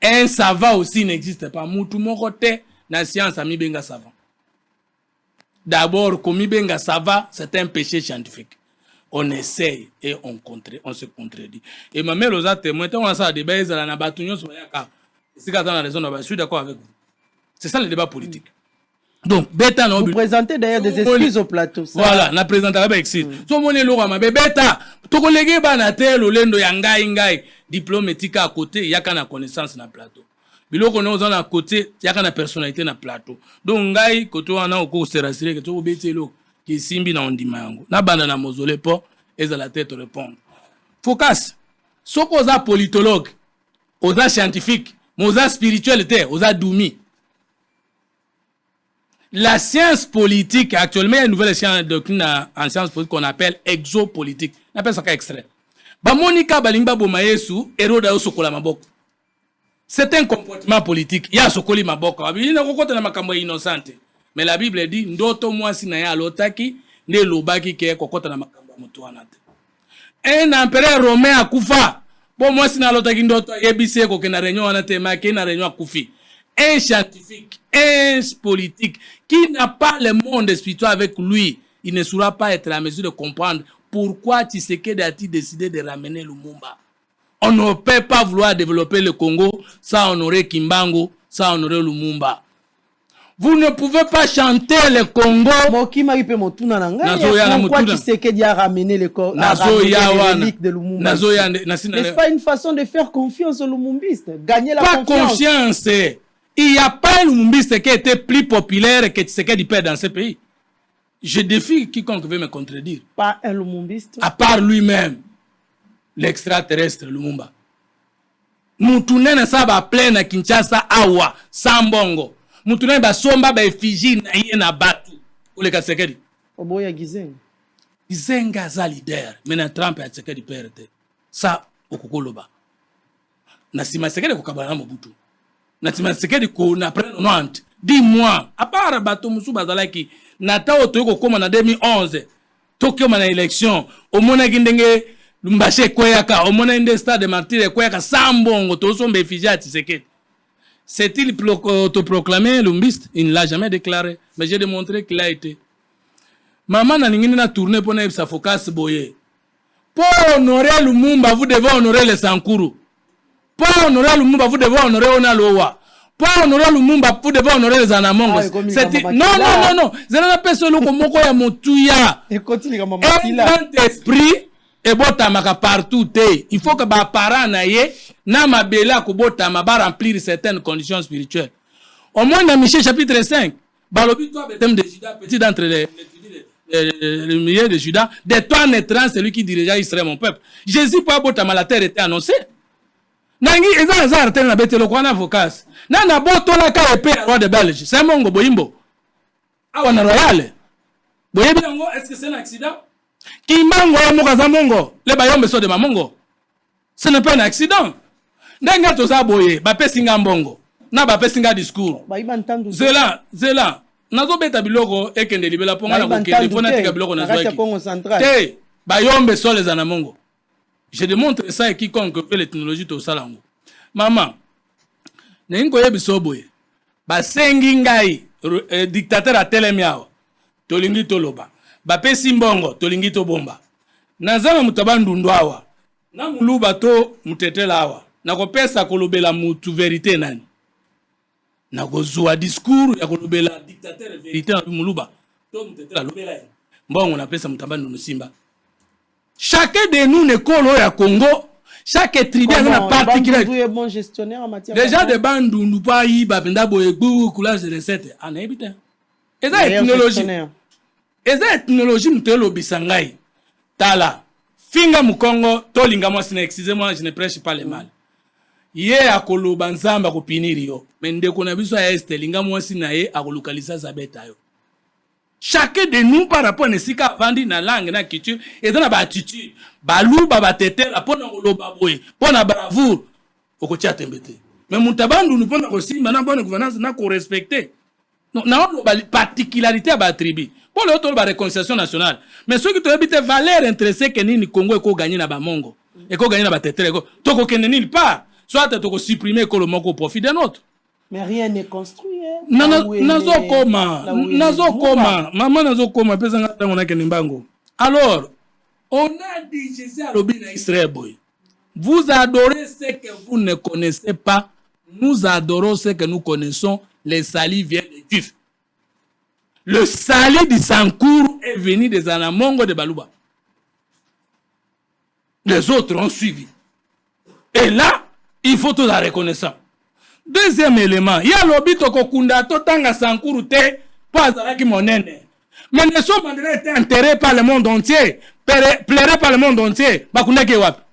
Un savant aussi n'existe pas. Moutou mokote na science ami benga savant. D'abord, comme benga savant, c'est un péché scientifique. On essaye et on se contredit. Et ma mère aux a témoin, on a ça débat na na batunyo so yaka. C'est quand on a raison, je suis d'accord avec vous. C'est ça le débat politique. Donc, bêta non. Vous présentez d'ailleurs des excuses au plateau. Ça. Voilà, na présenté avec excuses. So moné lora ma bêta. To collègue banatel olendo ya ngai diplomatique à côté, yaka na connaissance na plateau. Biloko no za na côté, yaka na personnalité na plateau. Donc ngai koto wana oko se rassurer que to betelo ki simbi na ondima yango. Na banda na mozole po eza la tête répondre. Focus. Soko za politologue, oza scientifique, moza spiritualité, oza doumi. La science politique, actuellement, il y a une nouvelle science doctrine en science politique qu'on appelle exopolitique. On appelle ça extrait. Monika Balimba Bomayesu, héros da Sokola Maboko. C'est un comportement politique. Il y a Sokoli Maboko. Il y a un comportement innocent. Mais la Bible dit ndoto mwasi na ya lotaki ne lobaki ke kokota na makambo mutu wana te. Un empereur romain akufa. Bon mwasi na lotaki ndoto yebise ko ke na réunion wana te ma ke na réunion akufi. Un scientifique, un politique qui n'a pas le monde spirituel avec lui, il ne saura pas être à mesure de comprendre pourquoi Tshisekedi a-t-il décidé de ramener Lumumba. On ne peut pas vouloir développer le Congo sans honorer Kimbangu, sans honorer Lumumba. Vous ne pouvez pas chanter le Congo. Pourquoi Tshisekedi a ramené le Congo, de Lumumba? N'est-ce pas une façon de faire confiance aux Lumumbistes? Gagner la confiance. Pas confiance. Il n'y a pas un Lumumbiste qui était plus populaire que Tshisekedi perd dans ce pays. Je défie quiconque veut me contredire. Pas un Lumumbiste. À part lui-même, l'extraterrestre Lumumba. Moutounene saba plein à Kinshasa awa, Sambongo. Moutounene ba somba ba effigie na yé na batu. Ou le Tshisekedi. Oboya Gizenga. Gizenga za leader. Maintenant Trump a Tshisekedi perte. Ça, okukoloba. Na sima Tshisekedi kukabana Mobutu. Na sima Tshisekedi ko na prendre 90. Dis-moi, à part bato musu bazalaki, nata otoyoko koma na 2011, Tokyo mana élection, au mona gindenge Lumbache Kweyaka, au mona inde stade de martyr Kweyaka, Sambongo, tosombe effigie à Tshisekedi. C'est-il autoproclamé lumbiste? Il ne l'a jamais déclaré, mais j'ai démontré qu'il a été. Maman na ningine na tourné pour na sa focus boye. Pour honorer Lumumba, vous devez honorer les Sankuru. Pour honorer Lumumba, vous devez honorer Onalowa. Pour honorer Lumumba, vous devez honorer les Anamongo. Non. Zana peso loko moko ya motuya. Et continue comme un grand esprit et botamaka partout. Il faut que ba parents na ye na mabela ko botama ba remplir certaines conditions spirituelles. Au moins dans Michée chapitre 5, balobi toi Bethléem de Juda, petit d'entre le milieu de Juda, de toi naîtra celui qui dirigera Israël mon peuple. Jésus pour botama la terre était annoncé. Nangi eza artel na betelo kwa na vokas. Na botola ka epé roi de Belge. C'est mongo boyimbo. Awa na royal. Boyebi yango, est-ce que c'est un accident? Kimbango ya mokaza mongo. Le bayombe so de mamongo. Ce n'est pas un accident. Ndenga toza boye, ba pesinga mbongo. Na ba pesinga discours. Zela. Nazo beta biloko ekende libela ponga na kokende pona tika biloko na zoaki. Bayombe so les anamongo. Je démontre ça à quiconque fait les technologies au salango. Maman, n'engo yebi soboye. Ba sengi ngai dictateur a telemiao. Tolingi toloba. Ba pesi mbongo tolingi to bomba. Nazama mutabandu ndwawa. Na muluba to mutetela awa. Na kopesa kolobela mutu vérité nani. Na kozwa discours ya kolobela dictateur vérité na muluba. To mutetela lobela. Mbongo na pesa mutabandu nusimba. Chacun de nous ne colo à Congo, chaque tribu a une particularité. Bon gestionnaire en matière déjà de bandes nous pas y babenda boyegu coulage de recette en habitant. Et ça technologie. Et ça technologie nous te lobisangai. Tala. Finga mu Congo, tolinga moi excusez-moi, je ne prêche pas le mal. Yé a koloba nzamba ko pinirio. Mais ndeko na biso ya este linga moi sinaye a kolokaliza zabeta yo. Chacun de nous par rapport à ce qu'a vendu dans la langue, dans la culture, et dans la attitude, balou, babatete, la pona ngoloba boy, pona bravoure, au côté atembete. Mais mon taban nous pona aussi, maintenant bonne gouvernance n'a qu'on respecter. Non, n'a pas particularité à battribi. Pour l'autre la réconciliation nationale. Mais ceux qui te habitent valeur intéressée que ni Congo et qu'on gagne na bamongo, et qu'on gagne na batete, to ko kende nulle part, soit to ko supprimer que le mongo profite d'un autre. Mais rien n'est construit. Nazo koma. Maman nazo koma. Alors, on a dit Jésus à l'obéi Israël boy. Vous adorez ce que vous ne connaissez pas. Nous adorons ce que nous connaissons. Le salut vient des Juifs. Le salut du Sankour est venu des Anamongo de Baluba. Les autres ont suivi. Et là, il faut tout la reconnaissance. Deuxième élément, il y a l'obito kokunda totanga Sankuru te pas avec monene. Mais Nelson Mandela était enterré par le monde entier, plairé par le monde entier. Bakunda kewap.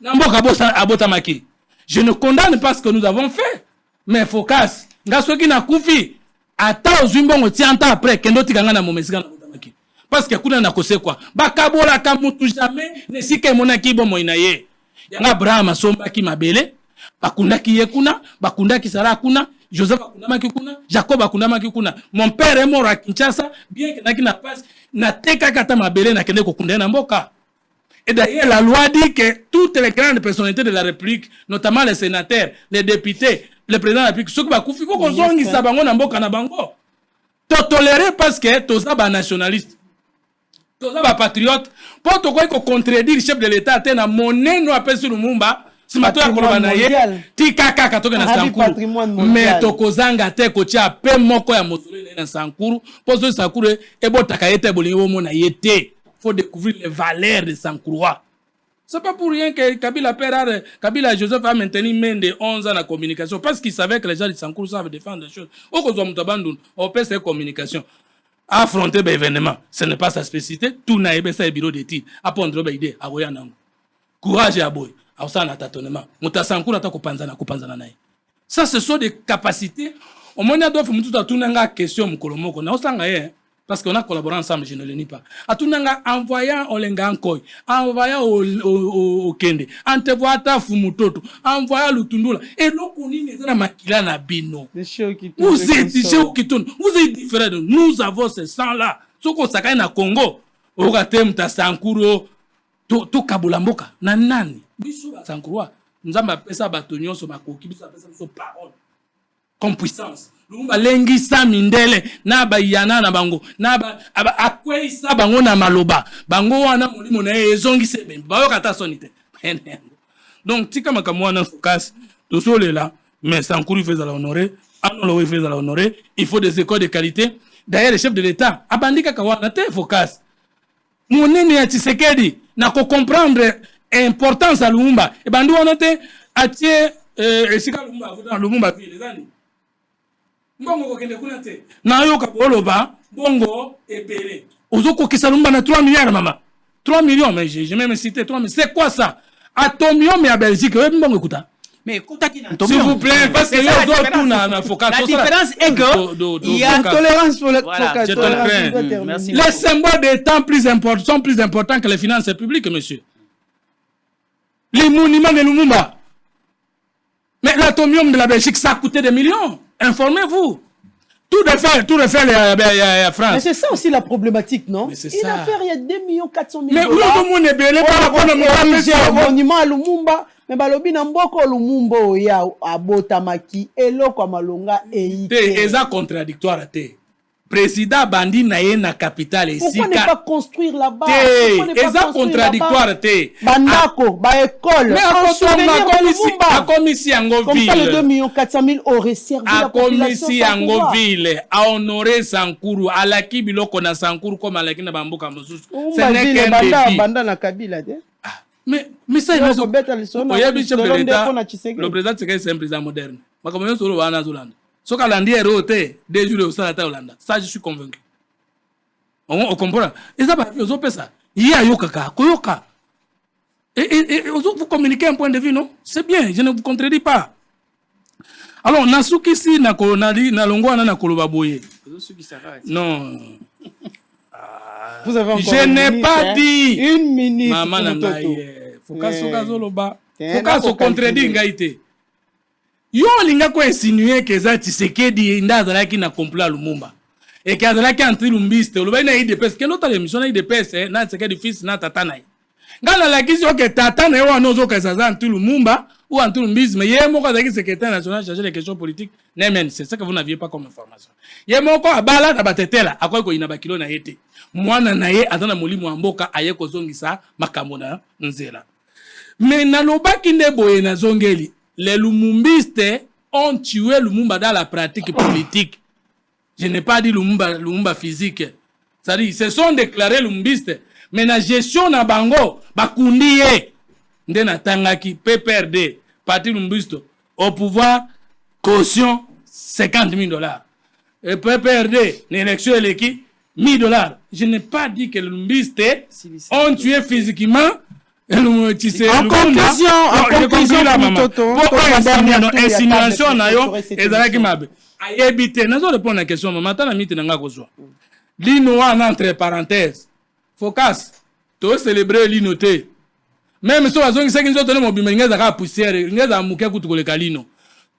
Namboka abotamaki. Je ne condamne pas ce que nous avons fait, mais focus. Ngasoki na kufi ata ozumbongo tianta après kendo tikanga na momesika na abotamaki. Parce que kuna na kose quoi. Bakabola kamutu jamais ne sike monaki bo moinaye. Yanga Abraham somba ki mabele. Bakundaki yekuna, bakundaki sara kuna, Joseph akundamaki kuna, Jacob akundamaki kuna. Mon père est mort à Kinshasa, bien que naki na passe, na teka kata mabele na kende kokundé na mboka. Et d'ailleurs, la loi dit que toutes les grandes personnalités de la République, notamment les sénateurs, les députés, le président de la République, ceux qui bakufi ko kozongi sa bango na mboka na bango. To tolérer parce que toza ba nationaliste. Toza ba patriote. Pour to ko contredire le chef de l'État tena moneno apesi Lumumba. Si mato ya koloba na ye ti kaka katoke na Sankuru mais tokozanga te ko tia pe moko ya mosolo na Sankuru pozo Sankuru e botaka yete bolingo mona yete faut découvrir les valeurs de Sankurois. C'est pas pour rien que Kabila Joseph a maintenu main de 11 ans la communication parce qu'il savait que les gens de Sankuru savent défendre les choses. Au kozo mutabandun on peut cette communication affronter des événements, ce n'est pas sa spécificité, tout na ebe sa bureau d'études apondre ba idée agoya nango. Courage ya boy. Ça, ce sont des capacités. Au moins, on doit faire une question. Parce qu'on a collaboré ensemble, je ne le nie pas. À tout le monde, envoyant au Lengankoy, envoyant au Kende, envoyant Fumutoto, envoyant Lutundula. Et l'on connaît les Makila Nabino. Vous êtes différents. Nous avons ce sang-là. Ce qu'on s'appelle au Congo, au Gatem, Sankuro, to Kabulamboka, Nanani. Biso Sankurois, nous avons pesa batonyo so makoki, biso pesa so parole. Comme puissance. Lumumba lengi sa mindele na ba yana na bango, na ba akwei sa bango na maloba. Bango wana molimo na ezongi sebe. Ba kata sonite. Donc tika makamwa na focus, to sole là, mais Sankuru fait à l'honorer, Anolo fait à l'honorer, il faut des écoles de qualité. D'ailleurs le chef de l'État abandika kawana te focus. Monene ya Tshisekedi na ko comprendre importance à Lumumba. Et ben nous on était à esika Lumumba ville zani. Mbongo ko kende kuna te. Na yo ka boloba bongo ebele. Ozoko kisa Lumumba na 3 milliards mama. 3 millions mais j'ai même cité 3 millions. C'est quoi ça? Atomium mais à Belgique, mbongo écouta. Mais s'il vous plaît, parce que les autres la différence est que il y a tolérance pour le voilà, je te merci. Les symboles des temps sont plus importants que les finances publiques, monsieur. Les monuments de Lumumba. Mais l'atomium de la Belgique, ça a coûté des millions. Informez-vous. Tout refaire la France. Mais c'est ça aussi la problématique, non? Mais c'est ça. Il y a 2 400 000 mais où le monde est belé par rapport à monument à Lumumba. Mais balobi na mboko Lumumba ya abotamaki eloko malonga eite. C'est contradictoire te. Président bandi na ye na capitale ici. Pourquoi ne pas construire là-bas? C'est contradictoire te. Bandako, ba école. Mais à commissi Angoville. Comme ça les 2 400 000 auraient servi la population. À commissi Angoville a honoré Sankuru à la kibiloko na Sankuru comme à la kina bamboka mosusu. Ce n'est qu'un défi. Banda na Kabila de. Mais ça, il faut mettre le son. Le président, c'est un président moderne. Mais comme on solo wana Zolanda. Ce qu'a l'andi est roté, 2 jours au Salata Hollanda. Ça, je suis convaincu. On comprend. Et ça, vous avez ça. Il y a Yokaka, Koyoka. Et vous communiquez un point de vue, non? C'est bien, je ne vous contredis pas. Alors, Nasuki si na kolonadi, na longwa na koloba boye. Non. Vous avez encore je n'ai pas dit. 1 minute. Maman Nangaye. Faut qu'à se contredire ngaite. Yo linga ko insinuer que za Tshisekedi ndaza ki na complot Lumumba. Et que azala ki anti lumbiste, lo ba na IDPS, que l'autre émission na IDPS, na Tshisekedi fils na tata na. Ngala la kisi que tata na yo anozo ka za anti Lumumba ou anti lumbiste, mais yé moko azaki secrétaire national chargé des questions politiques. Nemen, c'est ça que vous n'aviez pas comme information. Yé moko abala na batetela, akoy ko inabakilo na yete. Mwana na ye atana molimo mboka aye ko zongisa makambo na nzela. Mais nalobaki nde boye na zongeli. Les lumumbistes ont tué Lumumba dans la pratique politique. Je n'ai pas dit Lumumba physique. C'est-à-dire, ils se sont déclarés lumumbistes. Mais la gestion na bango, bakundiye. Ndena tangaki, PPRD, parti lumumbiste, au pouvoir, caution, $50,000. Et PPRD, l'élection élective, $1,000. Je n'ai pas dit que les lumumbistes ont tué physiquement. En conclusion, insinuation na yo ezalaki mabe. Ayebite nazo répondre à question maman tana miti nanga kozwa. Lino wana entre parenthèses. Focus. To célébrer linoté. Même so azongi seki nzoto ne mobima ngeza ka poussière, ngeza muke kutukoleka lino.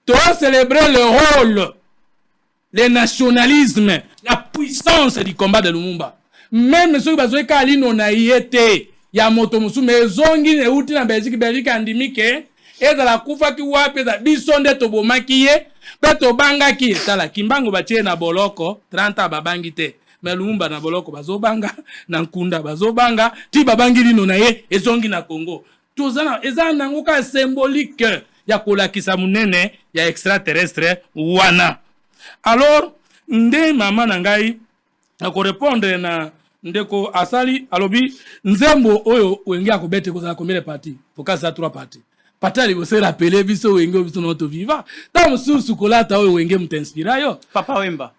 Tu as célébré le rôle, le nationalisme, la puissance du combat de Lumumba. Même ceux qui ont dit qu'on a été, il y a moto musu, mais zongi ne outi na Belgique andimike, et dans la koufa ki wapi, bisonde to bomakiye, peto banga ki, tala, kimbango bache na boloko, 30 babangite. Mais Lumumba na boloko bazobanga, na nkunda bazobanga, ti babangili nona ye, ezongi na Congo. Tozana, eza nangoka symbolique, ya kolakisa munene, ya extraterrestre, wana. Alors, nde mama nangai, ako répondre na ndeko asali, alobi, nzembo oyo wenge akobete kozala combien de partis? Foka sa 3 partis. Pata li se rappeler biso wenge biso noto viva. Ta mususu kolata oyo wenge mutinspira yo. Papa Wemba.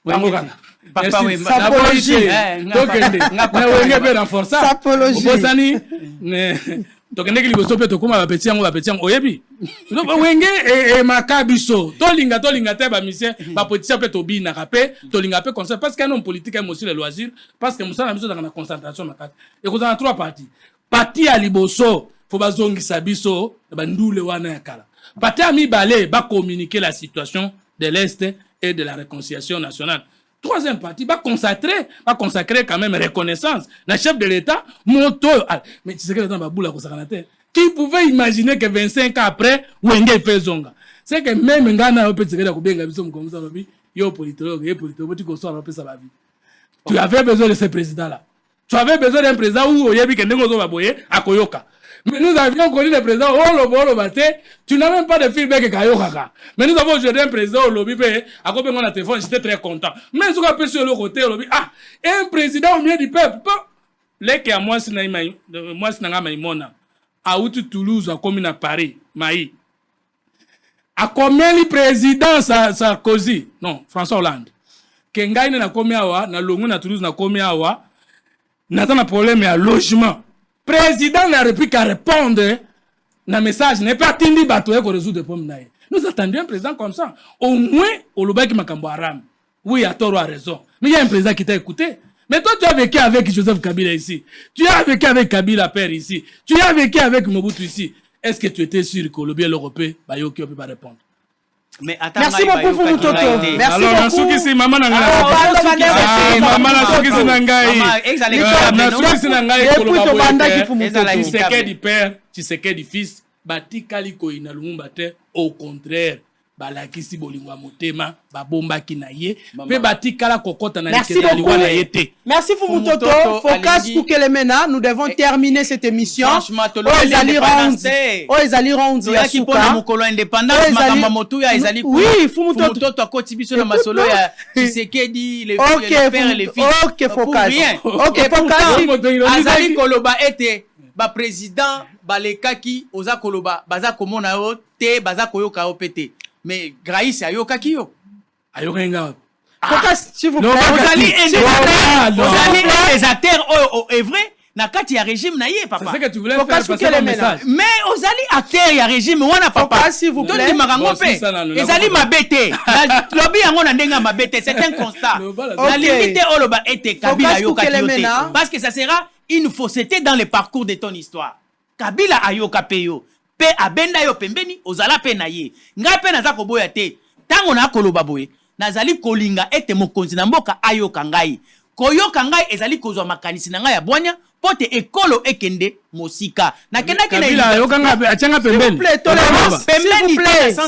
Wango kana. Papa Wemba. Sapologie. Tokende. Na wenge pe renforcer. Sapologie. Bosani tokende ki liboso pe tokoma ba petit yango oyebi. Wenge e makabiso. Tolinga te ba misien ba politicien pe tobi na rapé, tolinga pe conseil parce qu'un homme politique aime aussi le loisir parce que musala biso dans la concentration makati. Et qu'on a 3 parties. Parti à liboso faut bazongisa biso ba ndule wana ya kala. Parti à mibale ba communiquer la situation de l'Est et de la réconciliation nationale. 3e partie, va consacrer quand même reconnaissance. La chef de l'État, moto. Mais tu sais que l'État va bouler à qui pouvait imaginer que 25 ans après, Wenge fait zonga. C'est que même Ngana, tu avais besoin de ce président-là. Tu avais besoin d'un président où Oyebi Kendengo Baboye à Koyoka. Mais nous avions connu le président Olo Bate, tu n'as même pas de feedback Kayokaka. Mais nous avons aujourd'hui un président au lobby, à côté de mon téléphone, j'étais très content. Mais ce qu'on peut sur le côté, au lobby, un président au milieu du peuple, les qui à moi, c'est Maïmona, à Toulouse, à commune à Paris, Maï. À combien le président Sarkozy, non, François Hollande, Kengaï n'a combien awa, na Longo na Toulouse na combien awa, n'a pas de problème à logement. Président n'a réplique à répondre na message n'est pas tindi batoye ko résoudre problème naïe. Nous attendions un président comme ça. Au moins au Lobaki Makambo Aram. Oui, à tort ou à raison. Mais il y a un président qui t'a écouté. Mais toi tu as vécu avec Joseph Kabila ici. Tu as vécu avec Kabila père ici. Tu as vécu avec Mobutu ici. Est-ce que tu étais sûr que le bien l'Européen Bayoki peut pas répondre? Mais attends, merci beaucoup pour Mutoto. Merci alors, beaucoup. Alors, si maman n'a pas maman n'a pas si nangai. Tu sais qu'est du père, tu sais qu'est du fils. Batikali ko ina Lumumba te. Au contraire, balakisi bolingwa motema, babomba kinaye. Pe batikala kokota na liketa liwana yete. Merci pour Mutoto. Focus pour Kelemena. Nous devons terminer cette émission. Franchement, Ezali round. Qui pose mon colon indépendance, Makamba Motuya, Ezali. Oui, Fumutoto. Toi, Kotibiso na masolo ya Tshisekedi, les pères et les fils. Ok, Focus. Ok, Focus. Azali Koloba était ba président balekaki oza Koloba baza komona yo te baza koyoka yo pété. Mais Graïs ayoka ki yo. Ayoka nga. Focus, s'il vous plaît. Ozali des acteurs est vrai. Na kati ya régime na ye papa. C'est ce que tu voulais faire passer le message. Mais ozali acteur ya régime wana papa. S'il vous plaît. Toni marango pe. Ezali mabete. Lobi yango na ndenga mabete, c'est un constat. La limite oloba ete Kabila yoka yote. Parce que ça sera une fausseté dans le parcours de ton histoire. Kabila ayoka pe yo. Pe abenda yo pembeni ozala pe na ye. Nga pe naza koboya te. Tango na koloba boye. Nazali kolinga ete mokonzi na mboka ayoka ngai. Koyoka ngai ezali kozwa makanisi na ngai ya bwanya. Pote ekolo ekende mosika. Na kenda kena Kabila yoka nga achanga pembeni.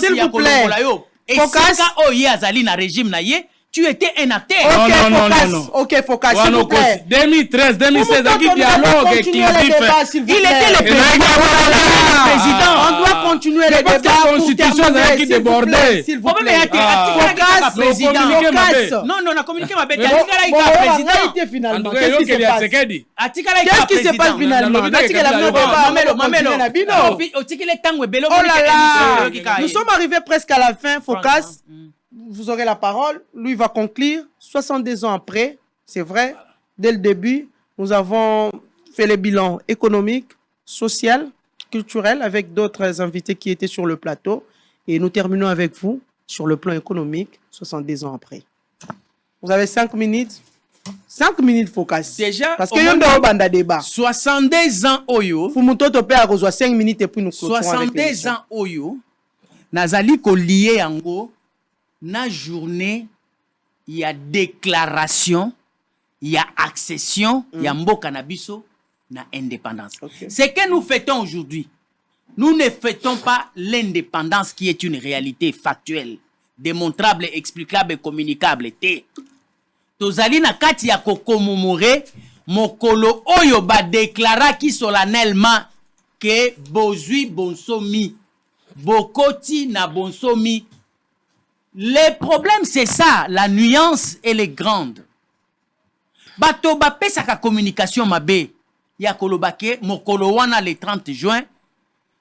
S'il vous plaît. Esika oye azali na régime na ye. Tu étais un acteur. Ok, Focus, s'il vous plaît. 2013, 2016, dialogue il était le président. On doit continuer le débat. La constitution qui débordait. S'il vous plaît. Non, on a communiqué ma bête. Qu'est-ce qui se passe finalement? Nous sommes arrivés presque à la fin, Focus. Vous aurez la parole. Lui va conclure. 62 ans après, c'est vrai, dès le début, nous avons fait le bilan économique, social, culturel avec d'autres invités qui étaient sur le plateau. Et nous terminons avec vous sur le plan économique, 62 ans après. Vous avez 5 minutes. 5 minutes, Focus. Déjà, parce que y a un banda débat. 62 ans, Oyo. Fumutoto peut avoir 5 minutes et puis nous clôturons 62 ans, Oyo. nazali ko lié yango na journée il y a déclaration il y a accession il y a mboka na biso na indépendance. Ce que nous fêtons aujourd'hui, nous ne fêtons pas l'indépendance qui est une réalité factuelle, démontrable, explicable et communicable. Tozali na kati ya ko commémorer mokolo oyo ba déclaraki solennellement que bozui bonsomi bokoti na bonsomi. Le problème c'est ça, la nuance elle est grande. Bato ba pesa ka communication mabe ya kolobake mokolo wana le 30 juin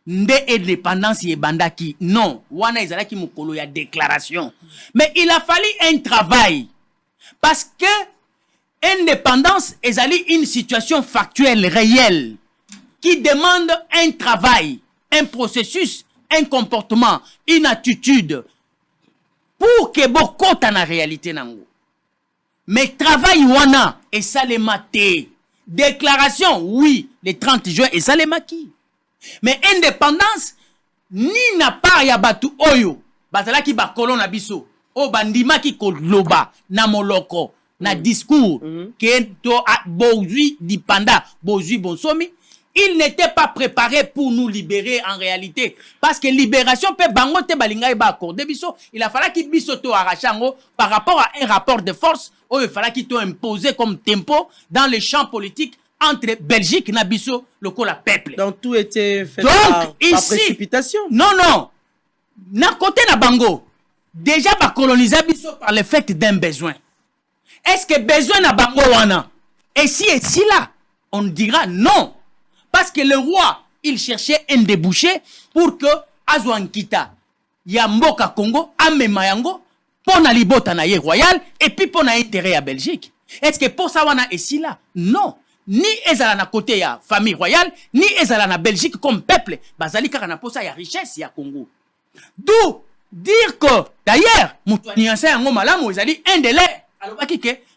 nde indépendance yebandaki. Non, wana ezalaki mokolo ya déclaration. Mais il a fallu un travail parce que indépendance ezali une situation factuelle réelle qui demande un travail, un processus, un comportement, une attitude pour que bokota na réalité nango. Mais travail wana et ça les maté. Déclaration oui, le 30 juin et ça les maki. Mais indépendance ni na part ya batu oyo bazala ki ba kolon na biso o bandima ki koloba na moloko na discours que to bozui dipanda bozui bonsomi. Il n'était pas préparé pour nous libérer en réalité. Parce que libération peut bangote balinga ba accordé biso. Il a fallu qu'il biso to arrachango par rapport à un rapport de force où il fallait qu'il to imposé comme tempo dans le champ politique entre Belgique et Nabiso, le peuple. Donc tout était fait par précipitation. Non. Na côté na bango, déjà ba coloniser biso par le fait d'un besoin. Est-ce que besoin na bango wana? Et si là, on dira non. Parce que le roi, il cherchait un débouché pour que Azouankita, Yamboka Congo, Amemayango, pour na libota na ye royal, et puis pour na intérêt à Belgique. Est-ce que pour ça wana ici là? Non. Ni ezala na côté ya famille royale, ni ezala na Belgique comme peuple. Bazali kaka na posa ya richesse ya Congo. D'où dire que, d'ailleurs, Moutouani Ansa Yango Malamu, ezali un délai. Alors,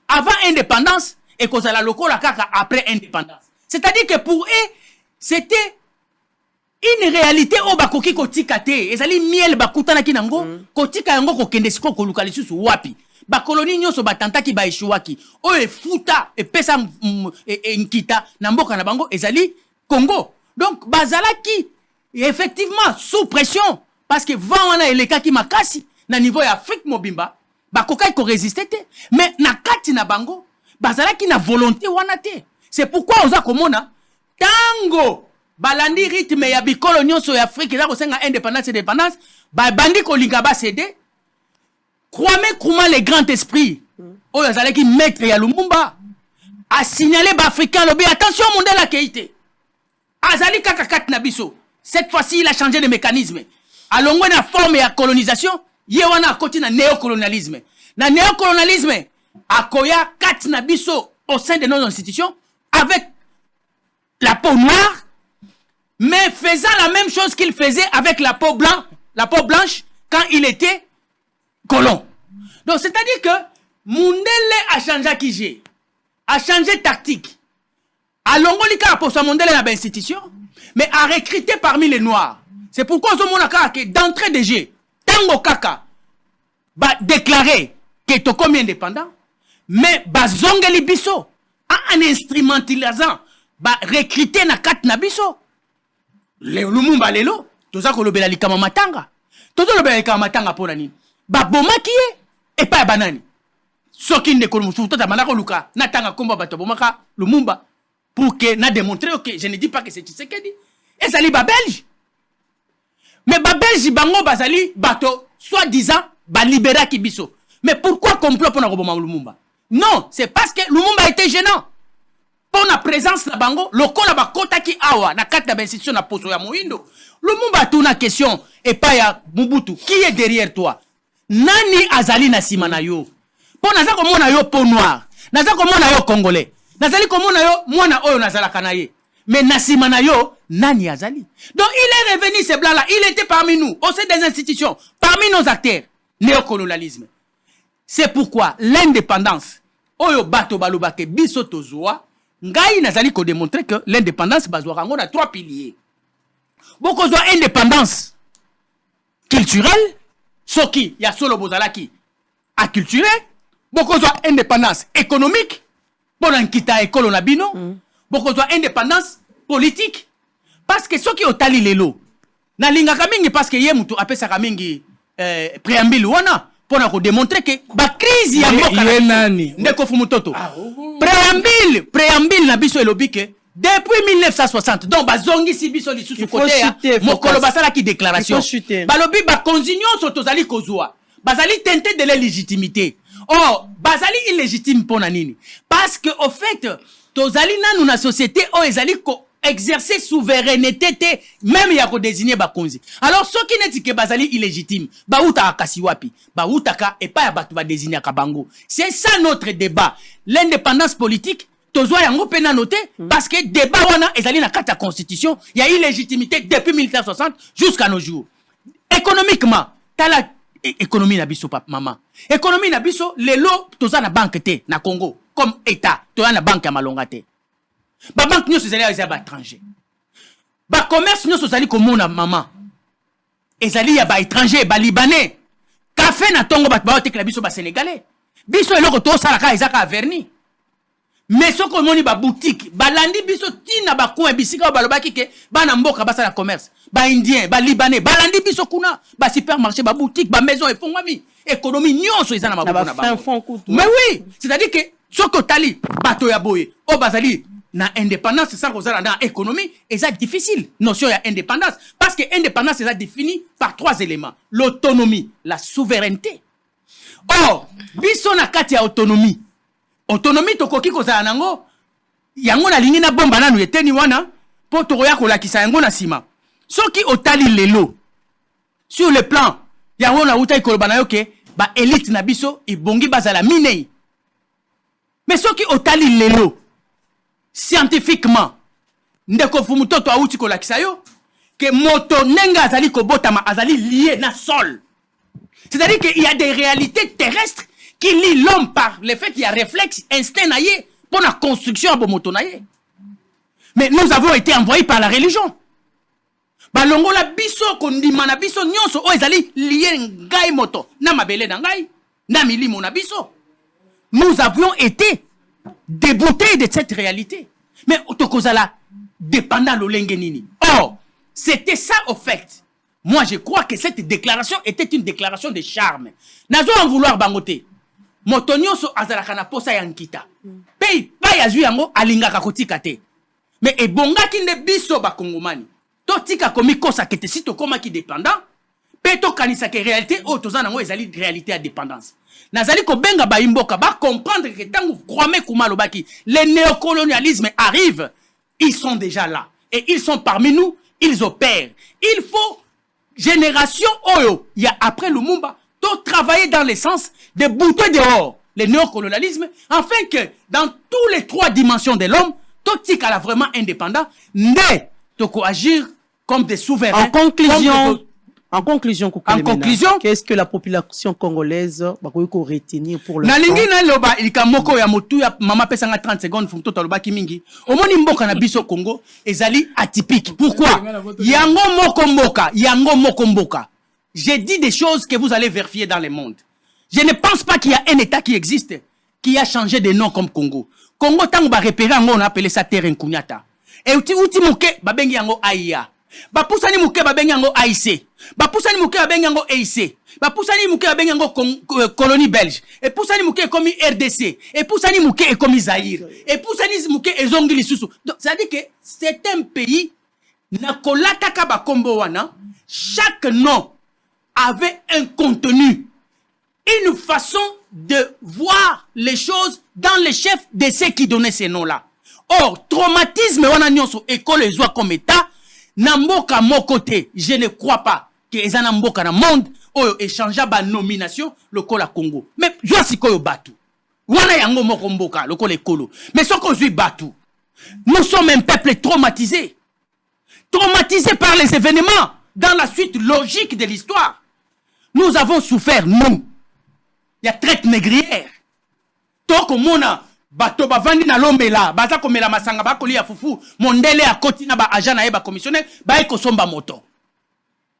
avant indépendance, et qu'on a la locola kaka après indépendance. C'est-à-dire que pour eux, c'était une réalité au bakoki kotikate. Ezali miel bakutana kinango, kotika yango kokende siko koluka lisusu wapi. Ba koloni nyoso batanta ki ba eshuwaki. O e futa e pesa nkita na mboka na bango ezali Congo. Donc bazalaki effectivement sous pression parce que va wana eleka ki makasi na niveau ya Afrique mobimba bakokai ko résister te. Mais na kati na bango bazalaki na volonté wana te. C'est pourquoi oza komona tango balandi rythme ya bikolo nyonso ya Afrique za kosenga indépendance ba bandi ko linga ba céder. Kwame Nkrumah le grand esprit oyo azalaki maître ya Lumumba a signalé ba africain lobi attention Mandela Keïté azali kaka kat na biso. Cette fois-ci il a changé de mécanisme alongwe na forme ya colonisation ye wana akoti na néocolonialisme akoya kat na biso au sein de nos institutions avec la peau noire, mais faisant la même chose qu'il faisait avec la peau blanche quand il était colon. Donc c'est-à-dire que Mundele a changé Kije, a changé tactique. A longolika a posé Mundele dans l'institution, mais a recruté parmi les noirs. C'est pourquoi ce monde a d'entrée de jeu, Tango Kaka, va déclarer que est comme indépendant, mais bazongeli biso en instrumentalisant ba recruter na kat na biso le Lumumba lelo toza ko lobela likama matanga tozo lobela likama matanga pona nini ba bomaki e pa banani soki ndeko musuto ta manako luka na tanga komba bato bomaka Lumumba pour que na démontrer que je ne dis pas que c'est Tshisekedi et ça li ba belge mais ba belge bango bazali bato soi-disant ba libéra ki biso. Mais pourquoi complot pour na Lumumba? Non, c'est parce que Lumumba était gênant. Pour la présence de Bango, le kola ba kota ki awa na kata ba institution na poso ya Moindo. Lumumba tuna question et pas ya Mobutu. Qui est derrière toi? Nani azali na sima na yo? Pour naza ko mona yo peau noire. Naza ko mona yo congolais. Nazali ko mona yo mwana oyo nazala kanaye. Mais na sima na yo nani azali? Donc il est revenu ce blanc là, il était parmi nous, au sein des institutions, parmi nos acteurs. Néocolonialisme. C'est pourquoi l'indépendance oyo bato balobake biso tozwa ngai nazali ko démontrer que l'indépendance bazwa rango na trois piliers. Boko zwa indépendance culturelle, soki ya solo bozalaki acculturé, bokozwa indépendance économique, bona nkita ekolo na bino, bokozwa indépendance politique. Parce que soki otali lelo, na lingaka mingi parce que ye mutu apesaka mingi préambule wana pona ko démontrer que ba crise ya mboka nani ndeko fumutoto. Préambule na biso elobi que depuis 1960, donc bazongi si biso li susu côté ya mokolo basala ki déclaration. Balobi ba konzinyon so tozali kozwa. Bazali tenté de la légitimité. Oh, bazali illégitime pona nini? Parce que au fait, tozali nanu na société o ezali ko exercer souveraineté te même ya ko désigner ba konzi. Alors ceux qui n'ont que bazali illégitime, ba uta akasi wapi? Ba uta ka et pas ya batu ba désigner ka bango. C'est ça notre débat. L'indépendance politique tozwa yango pena noté parce que débat wana ezali na kata constitution, il y a illégitimité depuis 1960 jusqu'à nos jours. Économiquement, tala économie na biso papa maman. Économie na biso lelo toza na banque te na Congo comme état, toza na banque ya malonga te. Ba banque nyonso ezali ya ba étranger. Ba commerce nyonso ezali komona maman. Ezali ya ba étranger, ba libanais. Café na tongo ba tekela biso ba sénégalais. Biso eloko to salaka ezaka verni. Mais ce qu'on moni ba boutique, ba landi biso tina ba coin bisika ba lobaki ke ba na mboka ba sala commerce, ba indien, ba libanais, ba landi biso kuna, ba supermarché, ba boutique, ba maison et fongwami, économie nyonso ezana maboko na ba. Mais oui, c'est-à-dire que ce que tali bato ya boye, o bazali na indépendance sans kozala na économie, et ça difficile. Notion ya indépendance parce que indépendance est définie par trois éléments: l'autonomie, la souveraineté. Or, biso na kati ya autonomie. Autonomie tokoki kozala nango yango na lingi na bomba nanu eteni wana po tokoya kolakisa yango na sima. Soki otali lelo sur le plan yango na uta ikoloba na yo ke ba élite na biso ibongi bazala minei. Mais soki otali lelo scientifiquement ndeko fumutoto auti kolakisa yo ke moto nenga azali kobotama azali lié na sol. C'est-à-dire qu'il y a des réalités terrestres qui lie l'homme par le fait qu'il y a réflexe, instinct naïe pour la construction de moto naïe. Mais nous avons été envoyés par la religion. Balongo la biso kondima na biso nyonso o ezali lié ngai moto na mabele na ngai na milimo na biso. Nous avions été déboutés de cette réalité. Mais otokozala dépendant l'olenge nini. Or, c'était ça au fait. Moi je crois que cette déclaration était une déclaration de charme. Nazo en vouloir bangote. Moto nyonso azalaka na posa ya nkita. Pe pa ya zwi yango alingaka kotika te. Mais ebongaki nde biso ba kongomani. To tika komi kosa kete si to koma ki dépendant. Pe to kanisa ke réalité o tozana ngo ezali réalité à dépendance. Nazali ko benga ba imboka ba comprendre que tangu Kwame Nkrumah lobaki le néocolonialisme arrive, ils sont déjà là et ils sont parmi nous, ils opèrent. Il faut génération oyo il y a après Lumumba de travailler dans le sens de bouter dehors le néocolonialisme, afin que dans toutes les trois dimensions de l'homme, tout ce qui est vraiment indépendant, ne toko agir comme des souverains. En conclusion, qu'est-ce que la population congolaise va retenir pour le nalingi na loba ilika moko ya motu ya mama pesanga 30 secondes fumto toloba kimingi omoni mboka na biso Congo ezali atypique. Pourquoi? Yango moko mboka. J'ai dit des choses que vous allez vérifier dans le monde. Je ne pense pas qu'il y a un état qui existe qui a changé de nom comme Congo. Congo tango ba repérer on a appelé ça terre nkunyata. Et uti muke babengi yango AIA. Ba pusani muke babengi yango AIC. Ba pusani muke babengi yango EIC. Ba pusani muke babengi yango colonie belge. Et pusani muke comme RDC. Et pusani muke comme Zaïre. Et pusani muke ezongi lisusu. Donc ça dit que c'est un pays na kolata ka ba kombo wana. Chaque nom avait un contenu, une façon de voir les choses dans les chefs de ceux qui donnaient ces noms-là. Or, traumatisme, on a nyonso école ezwa comme état, na mboka mokote, je ne crois pas que ezana mboka na monde, oyo échangea ba nomination, lokola Congo. Mais, joa sikoyo batu. Wana yango moko mboka, lokola ekolo. Mais ce qu'on suit batu, nous sommes un peuple traumatisé. Traumatisé par les événements, dans la suite logique de l'histoire. Nous avons souffert, nous. Il y a traite négrière. Toko mona, bato bavandi na lombela, baza komela masanga ba kolia fufu, mondele a koti na ba agent na ba commissionnaire, ba eko somba moto.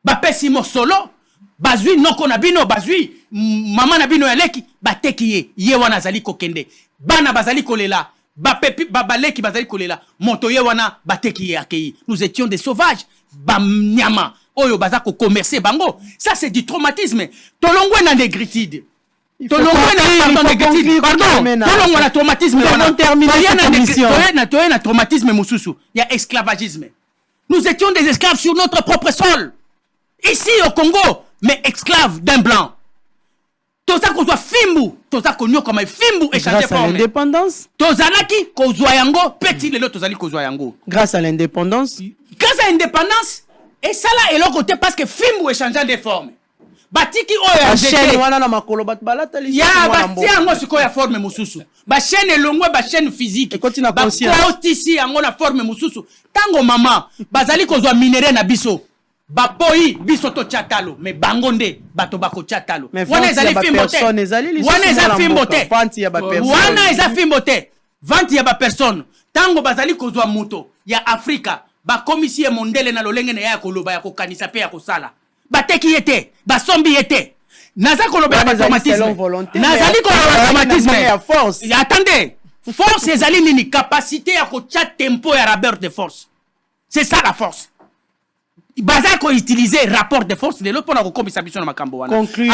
Ba pesi mo solo, bazui noko na bino bazui mama na bino yaleki bateki ye wana azali kokende bana bazali kolela babaleki bazali kolela moto ye wana bateki ye akei. Nous étions des sauvages banyama oyo baza ko commercer bango. Ça c'est du traumatisme. Tolongwe na négritude. Tolongwe na négritude. Pardon. Tolongwe na traumatisme. Nous allons terminer cette émission. Toye na traumatisme mususu. Il y a esclavagisme. Nous étions des esclaves sur notre propre sol. Ici au Congo, mais esclaves d'un blanc. Toza ko soit fimbu, toza ko nyo comme fimbu échanger forme. Grâce à l'indépendance. Tozalaki ko zoyango, petit lelo tozali ko zoyango. Grâce à l'indépendance. Grâce à l'indépendance, et ça là est l'autre côté parce que fimbu échanger des formes. Batiki oya chaîne wana na makolo bat balata li. Ya bati yango siko ya forme mususu. Ba chaîne elongwe ba chaîne physique. Ba kotisi yango na forme mususu. Tango mama bazali ko zo minéraux na biso. Bapoi biso to chatalo mais bangonde bato bako chatalo wana ezali fimbote wana ezali fimbote wana ezali fimbote vente ya ba personne tango bazali kozwa muto ya Afrika ba komisi mondele na lolenge na ya koloba ya kokanisa pe ya kosala bateki yete basombi yete naza koloba ya automatisme nazali koloba automatisme force attendez force ezali nini capacité ya ko chat tempo ya rabeur de force c'est ça la force. Baza ko utiliser rapport de force de l'autre pour na kokomisa biso na makambo wana. Après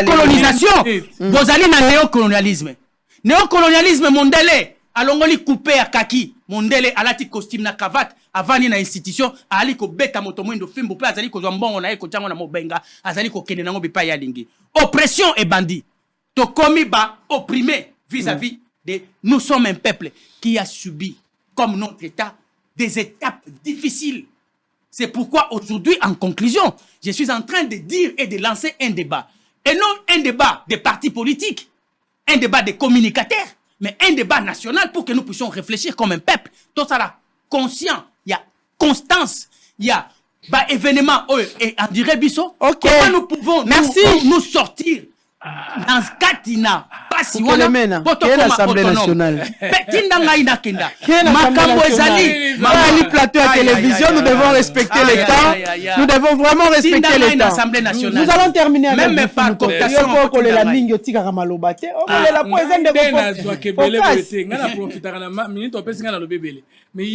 colonisation, bozali na néocolonialisme. Néocolonialisme mondele alongoli coupé à kaki, mondele alati costume na cravate, avani na institution, ali ko beta moto mwindo fimbu pe azali ko mbongo na ye ko tango na mobenga, azali ko kende nango bipa ya lingi. Oppression et bandit. To komi ba opprimé vis-à-vis de nous sommes un peuple qui a subi comme notre état des étapes difficiles. C'est pourquoi aujourd'hui, en conclusion, je suis en train de dire et de lancer un débat. Et non un débat des partis politiques, un débat des communicateurs, mais un débat national pour que nous puissions réfléchir comme un peuple. Tout ça là, conscient, il y a constance, il y a événement, et on dirait Bisso, comment nous pouvons nous sortir dans ce cas-là. L'Assemblée nationale. Plateau à télévision, nous devons respecter les temps. Nous devons vraiment respecter les temps. Nous allons terminer avec même par cooptation. Mais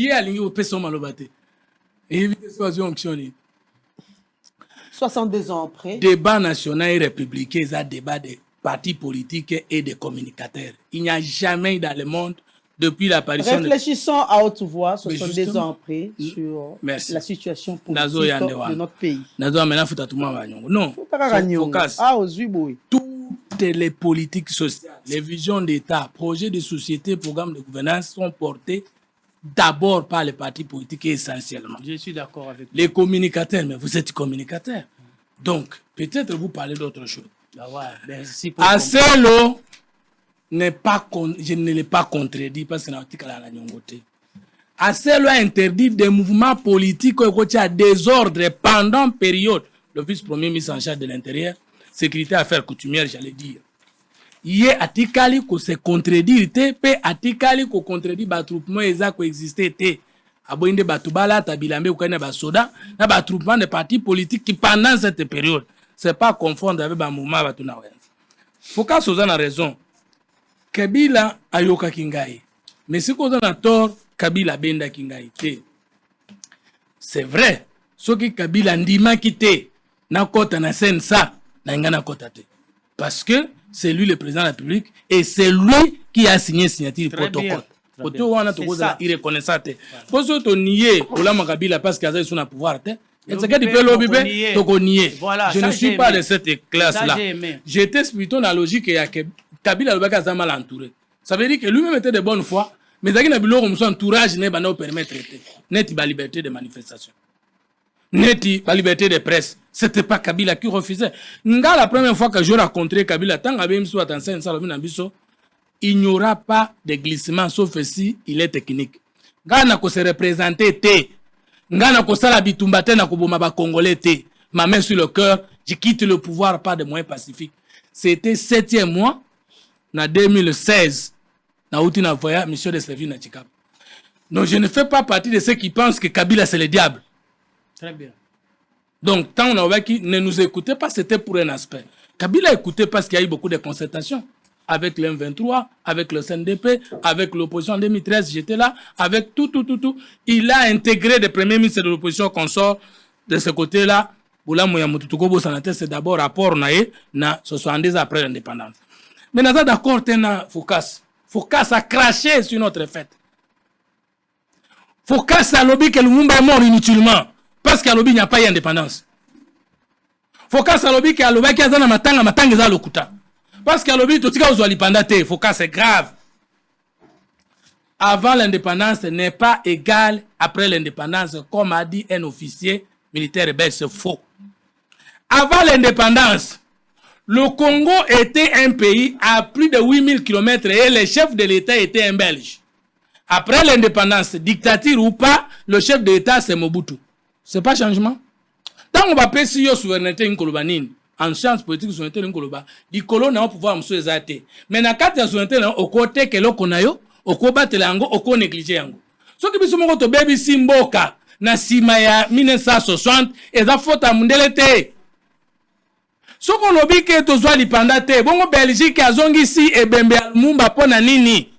62 ans après. Débat national et républicain, c'est un débat des partis politiques et des communicateurs. Il n'y a jamais dans le monde, depuis l'apparition... Réfléchissons à haute voix, 62 ans après, sur la situation politique de notre pays. Non, toutes les politiques sociales, les visions d'État, projets de société, programmes de gouvernance sont portés d'abord par les partis politiques essentiellement. Je suis d'accord avec vous. Les communicateurs, mais vous êtes communicateurs. Donc, peut-être vous parlez d'autre chose. Acelo n'est pas, je ne l'ai pas contredit parce que c'est un article à la Nyongote. Acelo a interdit des mouvements politiques qui ont désordre pendant période. Le vice-premier ministre en charge de l'Intérieur, sécurité affaires coutumières, j'allais dire. Il y a article qui se contredit, puis article qui contredit les troupements qui existaient. Aboinde Batubala, Tabilambe, ou Kanaba Soda, na battroupement des partis politiques qui pendant cette période, c'est pas confondre avec un mouvement Batunawen. Fouka Sozan a raison. Kabila Ayoka Kingaï. Mais si qu'on a tort, Kabila Benda Kingaï. C'est vrai. Ce qui Kabila Ndima Kite, na kota na sen sa, na ngana kota te. Parce que c'est lui le président de la République et c'est lui qui a signé signature du protocole. Irreconnaissable. Parce que tu nies Olama Kabila parce qu'il a son pouvoir. Je ne suis pas de cette classe-là. J'étais plutôt dans la logique que Kabila a mal entouré. Ça veut dire que lui-même était de bonne foi, mais il y a un entourage qui ne peut pas permettre la liberté de manifestation. La liberté de presse. Ce n'était pas Kabila qui refusait. La première fois que j'ai rencontré Kabila, tant que il n'y aura pas de glissement sauf si il est technique. Ngana ko se représenter te. Ngana ko sala bitumba te na koboma ba congolais te. Ma main sur le cœur, je quitte le pouvoir par des moyens pacifiques. C'était 7e mois en 2016. Na outi na voya mission de service na Tchikap. Donc je ne fais pas partie de ceux qui pensent que Kabila c'est le diable. Très bien. Donc, tant on a qui ne nous écoutait pas, c'était pour un aspect. Kabila écoutait parce qu'il y a eu beaucoup de concertations avec l'M23, avec le CNDP, avec l'opposition en 2013, j'étais là, avec tout. Il a intégré des premiers ministres de l'opposition qu'on sort de ce côté-là. Boula Mouyamoutoutoukobo Sanaté, c'est d'abord rapport na 70 après l'indépendance. Mais nous sommes d'accord, Foucasse. Foucasse a craché sur notre fête. Foucasse a lobby que le Lumumba est mort inutilement. Parce qu'à lobby, il n'y a pas eu d'indépendance. Foucasse a lobby que a lobby qui a dans matanga za lokuta. Parce qu'à lobby, tout ce qu'on a pendate, Foucasse c'est grave. Avant l'indépendance n'est pas égal après l'indépendance, comme a dit un officier militaire belge, c'est faux. Avant l'indépendance, le Congo était un pays à plus de 8000 km et le chef de l'État était un Belge. Après l'indépendance, dictature ou pas, le chef de l'État c'est Mobutu. C'est pas changement. Tant on va passer sur souveraineté en sciences politiques souveraineté nkoloba, di colon na pouvoir monsieur ezate. Mais na carte de souveraineté na au côté que l'on konayo, au kobattre yango, au ko négliger yango. Ce qui biso moko to baby simboka na sima ya 1960 eza faute mundele te. Ce qu'on obi que to zwa lipanda te, bongo Belgique azongi si ebembe ya Lumumba pona nini.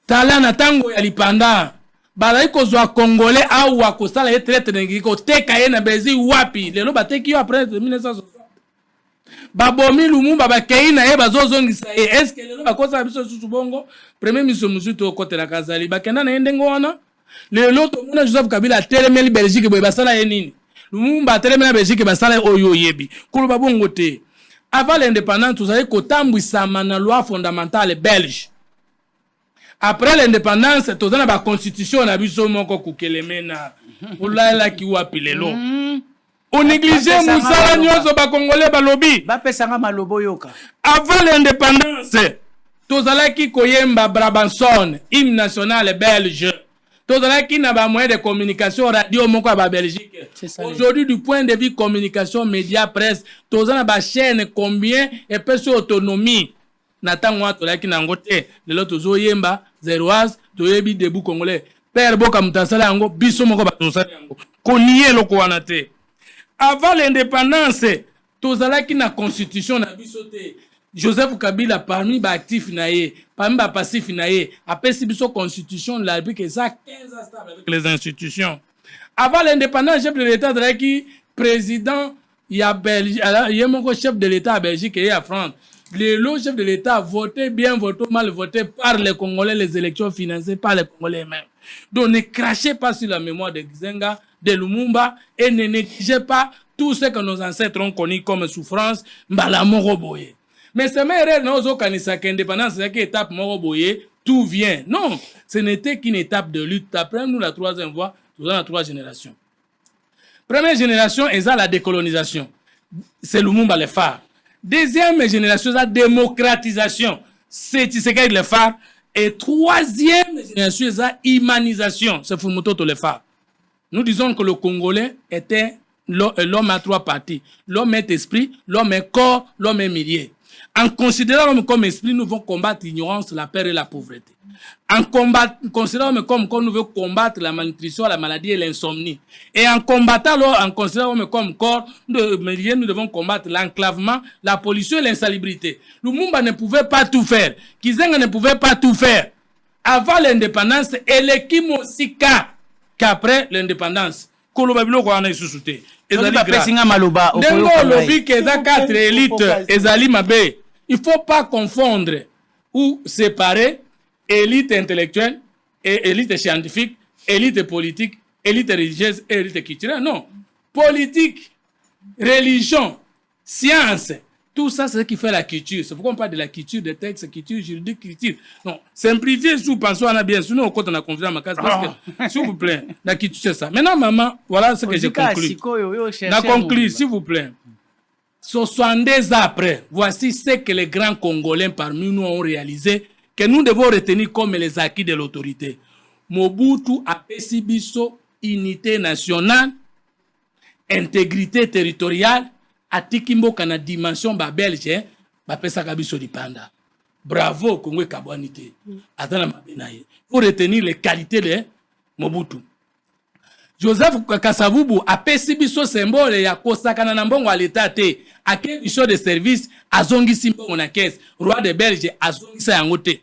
Tala na tango ya lipanda. Bazali kozwa congolais awa kosala ye traite nengi ko teka ye na bezi wapi lelo bateki yo après 1960 babomi Lumumba bakei na ye bazozongisa ye est-ce que lelo bakosa biso susu bongo premier ministre musuto kotela kazali bakenda na ndengo wana lelo to mona Joseph Kabila telemeli Belgique boye basala ye nini Lumumba telemeli Belgique basala oyo yebi kuluba bongo te avant l'indépendance vous avez kotambwisa na loi fondamentale belge. Après l'indépendance, tu as la constitution, na biso moko kukelemena. Oula ki wapi lelo. On négligeait Moussala Nyoso ba Congolais ba lobby. Ba pesanga malobo yoka. Avant l'indépendance, tu as ki koyemba Brabanson, hymne national belge. Tu as ki na ba moyen de communication radio moko ba Belgique. Aujourd'hui du point de vue communication média presse, tu as ba chaîne combien et peu sur autonomie. Natangwa tolaki nangote lelo tozo yemba zeroise toyebi debout congolais père boka mutasala yango biso moko batosala yango koniye loko wana te. Avant l'indépendance tozalaki na constitution na biso te. Joseph Kabila parmi ba actif na ye parmi ba passif na ye apesi biso constitution la République ça 15 ans stable avec les institutions. Avant l'indépendance chef de l'État zalaki président ya Belgique yemoko chef de l'État à Belgique et à France. Le chef de l'État a voté bien, voté mal, voté par les Congolais, les élections financées par les Congolais eux-mêmes. Donc ne crachez pas sur la mémoire de Xizenga, de Lumumba et ne négligez pas tout ce que nos ancêtres ont connu comme souffrance, mbala moroboye. Mais c'est même nous kanisa qu'indépendance, c'est qu'une étape moroboye, tout vient. Non, ce n'était qu'une étape de lutte. Après nous, la troisième voie, nous avons la troisième génération. Première génération, c'est la décolonisation. C'est Lumumba le phare. Deuxième génération, la démocratisation. C'est Tshisekedi le phare. Et troisième génération, la humanisation. C'est Fumutoto le phare. Nous disons que le Congolais était l'homme à trois parties. L'homme est esprit, l'homme est corps, l'homme est milieu. En considérant l'homme comme esprit, nous devons combattre l'ignorance, la peur et la pauvreté. En considérant l'homme comme corps, nous devons combattre la malnutrition, la maladie et l'insomnie. Et en combattant l'homme, en considérant l'homme comme corps, nous devons combattre l'enclavement, la pollution et l'insalubrité. Lumumba ne pouvait pas tout faire. Kizenga ne pouvait pas tout faire. Avant l'indépendance, et l'équipe aussi qu'après l'indépendance. Kolobabilo ko ana isusute. Ezali maloba Dengo lobi que za quatre élites ezali mabe. Il faut pas confondre ou séparer élite intellectuelle et élite scientifique, élite politique, élite religieuse et élite culturelle. Non. Politique, religion, science, tout ça c'est ce qui fait la culture. C'est pourquoi on parle de la culture des textes, culture juridique, culture. Non, simplifier sous pensons on a bien sûr, nous quand on a confié dans ma case parce que s'il vous plaît, la culture c'est ça. Maintenant maman, voilà ce que j'ai conclu. On a conclu, s'il vous plaît. 62 ans après, voici ce que les grands Congolais parmi nous ont réalisé que nous devons retenir comme les acquis de l'autorité. Mobutu a pesi biso unité nationale, intégrité territoriale, atiki mboka na dimension ba belge, ba pesa kabiso lipanda. Bravo Congo Kabwanité. Atana mabenaye. Pour retenir les qualités de Mobutu. Joseph Kasavubu apesi biso symbole ya kosakana na mbongo à l'état te ake biso de service azongisi mbongo na caisse roi de Belge azongisa yango te.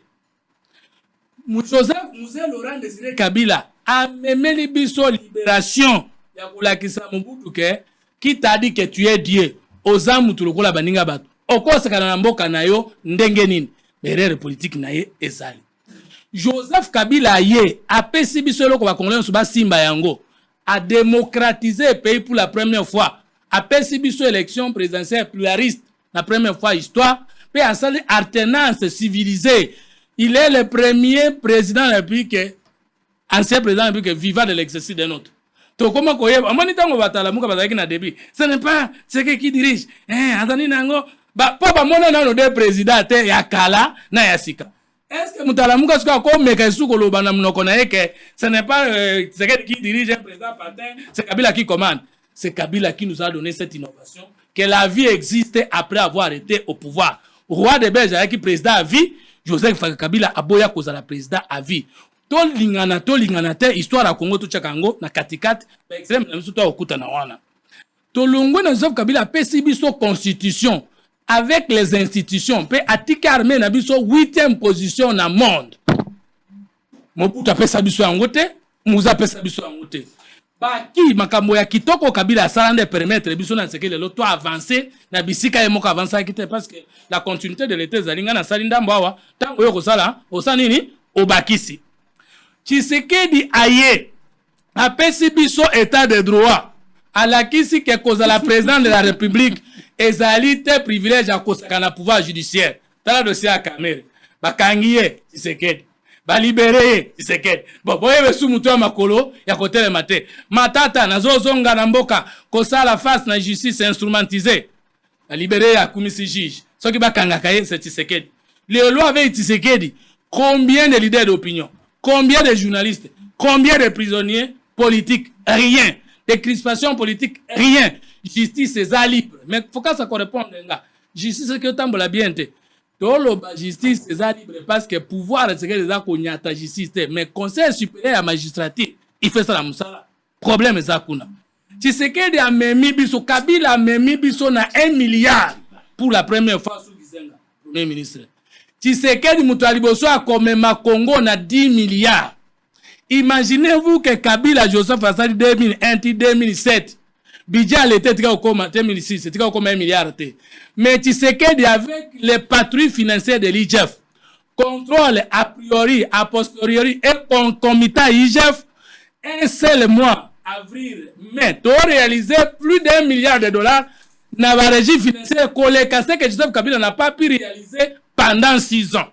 Joseph Mzee Laurent Désiré Kabila amemeli biso libération ya kolakisa Mobutu ke qui t'a dit que tu es Dieu oza mutu lokola baninga bato okosakana na mboka na yo ndenge nini berere politique na ye ezali. Joseph Kabila ye apesi biso loko ba congolais ba simba yango a démocratiser le pays pour la première fois. Après Sibiso élection présidentielle pluraliste, la première fois histoire, puis en salle alternance civilisée. Il est le premier président de la République, ancien président de la République vivant de l'exercice d'un autre. Donc comment qu'on y est, ce n'est pas ce qui dirige. Attendez, nango, papa mona na no de président te yakala na yasika. Est-ce que Moutalamuka soit comme Mekesou Kolobana Mnokonae que ce n'est pas ce qui dirige un président partain, c'est Kabila qui commande. C'est Kabila qui nous a donné cette innovation, que la vie existe après avoir été au pouvoir. Roi de Belge qui président à vie, Joseph Kabila aboya koza la président à vie. Tolingana te histoire à Congo Tuchakango na katikat, par exemple na misuto okuta na wana. Tolongwe na Joseph Kabila pesi biso constitution. Avec les institutions, peut attiquer armée na biso 8e position dans le monde. Mobutu a fait ça biso en côté, Mouza fait ça biso en côté. Baki makambo ya kitoko Kabila salande permettre biso na seke lelo to avancer na bisika yemo ka avancer kite parce que la continuité de l'état zalinga na salinda mbawa tango yoko sala osanini obakisi. Tshisekedi aye a pesi biso état de droit alakisi ke koza la président de la République ezali te privilège à kosakana pouvoir judiciaire. Dans le dossier à Kamere, bakangiye Tshisekedi, ba libéré Tshisekedi. Bon, boye besu mutu ya makolo ya kotele mate. Matata nazo zonga na mboka kosala face na justice instrumentisée. Ba libéré ya kumisi juge. Soki bakanga kaye c'est Tshisekedi. Le loi avec Tshisekedi, combien de leaders d'opinion, combien de journalistes, combien de prisonniers politiques, rien. Des crispations politiques, rien. Justice est libre. Mais il faut que ça corresponde. Justice c'est que tambola bien te. Tolo justice est libre parce que pouvoir c'est que les akonyata justice mais conseil supérieur à magistrature il fait ça la musala. Problème est ça kuna. Tshisekedi a memi biso Kabila a memi biso na 1 milliard pour la première fois sous Gizenga premier ministre. Tshisekedi mutu aliboso a comme Congo na 10 milliards. Imaginez-vous que Kabila Joseph Assadi 2001-2007 budget à l'été tika okoma 2006 tika okoma 1 milliard te. Mais Tshisekedi avec les patrouilles financières de l'IGF contrôle a priori a posteriori et concomitant IGF un seul mois avril mai to réaliser plus d'1 milliard de dollars na ba régie financière collé cassé que Joseph Kabila n'a pas pu réaliser pendant 6 ans.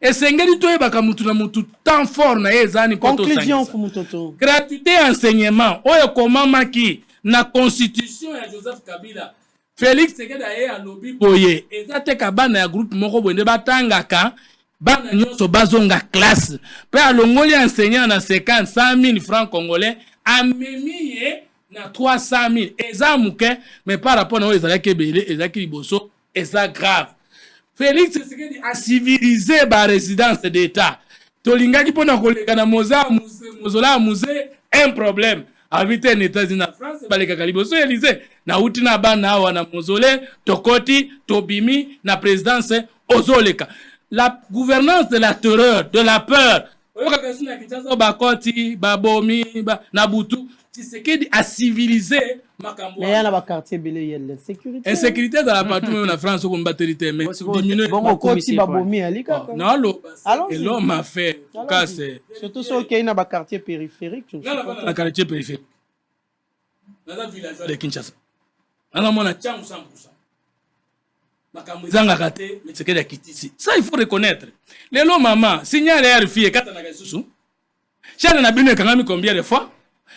Et c'est ngeli to yebaka mutu na mutu temps fort na ezani poto conclusion fumutoto gratuité enseignement oyo komama ki na constitution ya Joseph Kabila Félix Tshisekedi aye alobi boye ezate ka bana ya groupe moko bwende batangaka bana nyonso bazonga classe pe alongoli enseignant na 100 000 francs congolais amemiye na 300 000 eza muke mais par rapport na ezalaki ebele ezalaki liboso eza grave. Félix Tshisekedi a civilisé ba résidence d'état tolingaki pona koleka na mozola musée un problème. Habité en États-Unis, en France, baleka kaliboso Élysée. Na utina bana wana mozole, tokoti, tobimi, na présidence ozoleka. La gouvernance de la terreur, de la peur. Oyoka kasi na Kinshasa bakoti, babomi, nabutu. Tshisekedi a civilisé makambo. Mais il y a ba quartier belé yelle sécurité. Insécurité dans la partout même en France comme batterie mais diminuer. Bon koti babomi alika. Non l'homme a fait casser. Surtout ceux qui na ba quartier périphérique. Dans la quartier périphérique. Dans la village de Kinshasa. On a tchamu 100%. Makambo zanga kate mais Tshisekedi a kitisi. Ça il faut reconnaître. Les lots maman signal ya fille kata na kasusu. Chana na bino kangami combien de fois?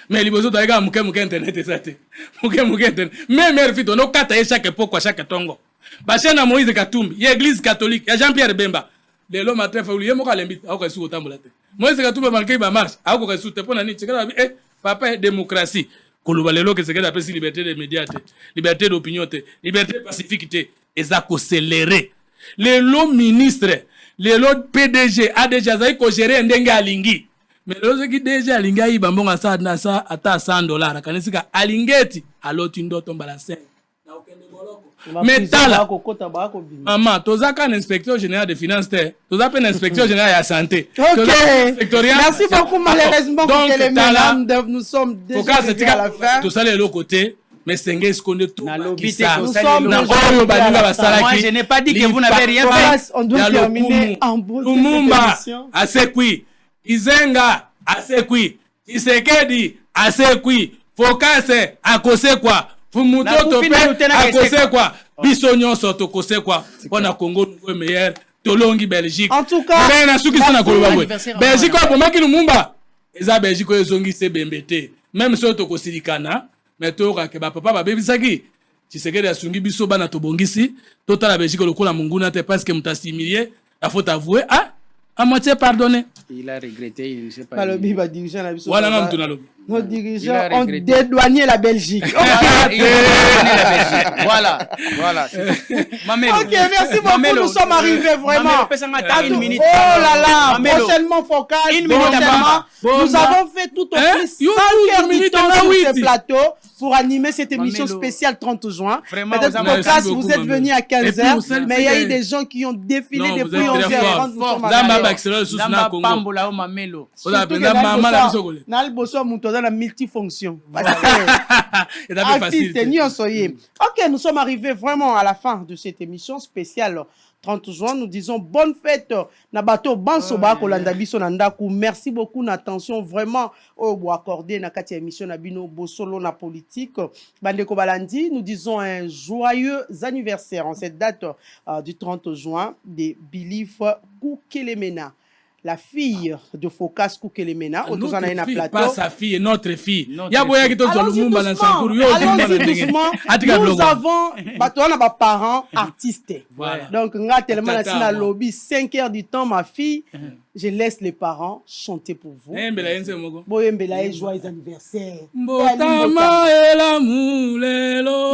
Mais les besoins d'ailleurs muke internet ezate muke internet même mère fito no kata chaque époque à chaque tongo bachana Moïse Katumbi l'église catholique ya Jean-Pierre Bemba les lots matin fa uliye moko alembi ako su otambola te Moïse Katumbi marqué ba marche ako ka su te pona ni tsekala papa démocratie koloba lelo que c'est que la liberté des médias liberté d'opinion liberté pacifique ezako accéléré les lots ministres les lots PDG ADG azai ko gérer ndenge alingi mais lorsque déjà alinga yi bambonga sa na sa ata $100 kanisika alingeti aloti ndoto mbala 5 na okende boloko mais tala maman tozaka un inspecteur général de finances tozaka un inspecteur général de la santé. OK, merci beaucoup. Malheureusement nous sommes déjà à la fin. Tout ça les l'autre côté. Mais c'est ce qu'on est tout. Moi, je n'ai pas dit que vous n'avez rien fait. On doit terminer en beauté. Lumumba, Asekwi. Izenga, Asekwi. Isekedi, Asekwi. Fokase, Akosekwa. Fumutoto, Akosekwa. Bisognon soto Kosekwa. On a Congo nouveau meilleur. Tolongi Belgique. En tout cas, Belgique, pour moi qui Lumumba. Eza Belgique, Zongi se bembete. Même si on toko silikana. Mais toi, que papa va bébé saki. Tu sais que les sungi biso bana to bongisi. Tota la Belgique le kola munguna te parce que m'tassimilier. La faute avouer. Ah, à moitié pardonné. Il a regretté, il ne sait pas. Le biba dirigeant la biso. Voilà, non, tout na nos dirigeants ont dédouané la Belgique. Voilà. Ok, merci beaucoup. Nous sommes arrivés vraiment. Oh là là, prochainement Focas. Nous avons fait tout au plus 5 heures de temps sur ce plateau pour animer cette émission spéciale 30 juin. Peut-être Focas, vous êtes venus à 15h, mais il y a eu des gens qui ont défilé depuis 11h30. Dans la multifonction. Artiste, ok, nous sommes arrivés vraiment à la fin de cette émission spéciale 30 juin. Nous disons bonne fête. Nabato Bansoba Kolanda Biso Nandaku. Merci beaucoup d'attention vraiment au accordé na katia émission Nabino Bosolo na politique. Bandeko Balandi, nous disons un joyeux anniversaire en cette date du 30 juin de Bilif Koukelemena. La fille de Focas Koukelemena, notre fille, pas sa fille, notre fille. Nous avons, parents artistes. Donc, on a tellement la lobby, 5 heures du temps, ma fille, je laisse les parents chanter pour vous. Boyembela, joyeux anniversaire. Mbotama ela mulelo.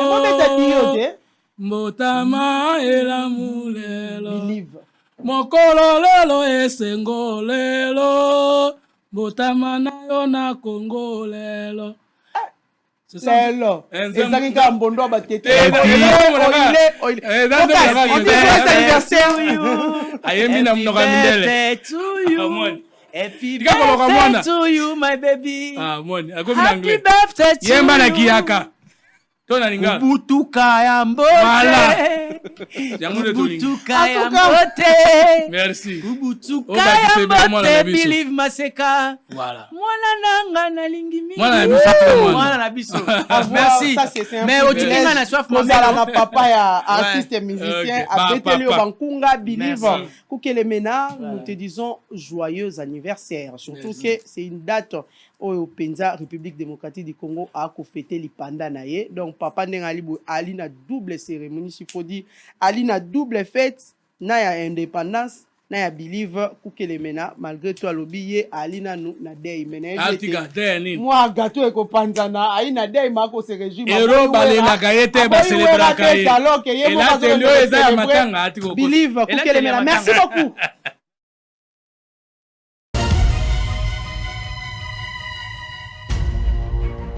Believe. Mokolo lelo esengo lelo botama na yo na Congo lelo lelo ezali ka mbondo batete ayemi na mnoka mindele happy birthday to you my baby happy birthday to you yemba na kiyaka tona ninga butuka ya mbote butuka ya mbote merci butuka ya mbote believe maseka voilà mwana nanga nalingi mingi mwana na biso merci mais otikinga na soif mozala na papa ya artiste musicien abeteli yo bankunga believe Koukelemena. Nous te disons joyeux anniversaire, surtout que c'est une date au Penza République démocratique du Congo a fêté l'ipanda naie. Donc papa n'engali ali na double cérémonie, s'il faut dire ali na double fête na ya indépendance na ya believe Koukelemena. Malgré tout alobiye ali na nou na day mena moi gâteau eko panzana ai na day mako se régime ero balela kayete ba célébrer kayete alors que yemo ba matanga believe Koukelemena. Merci beaucoup.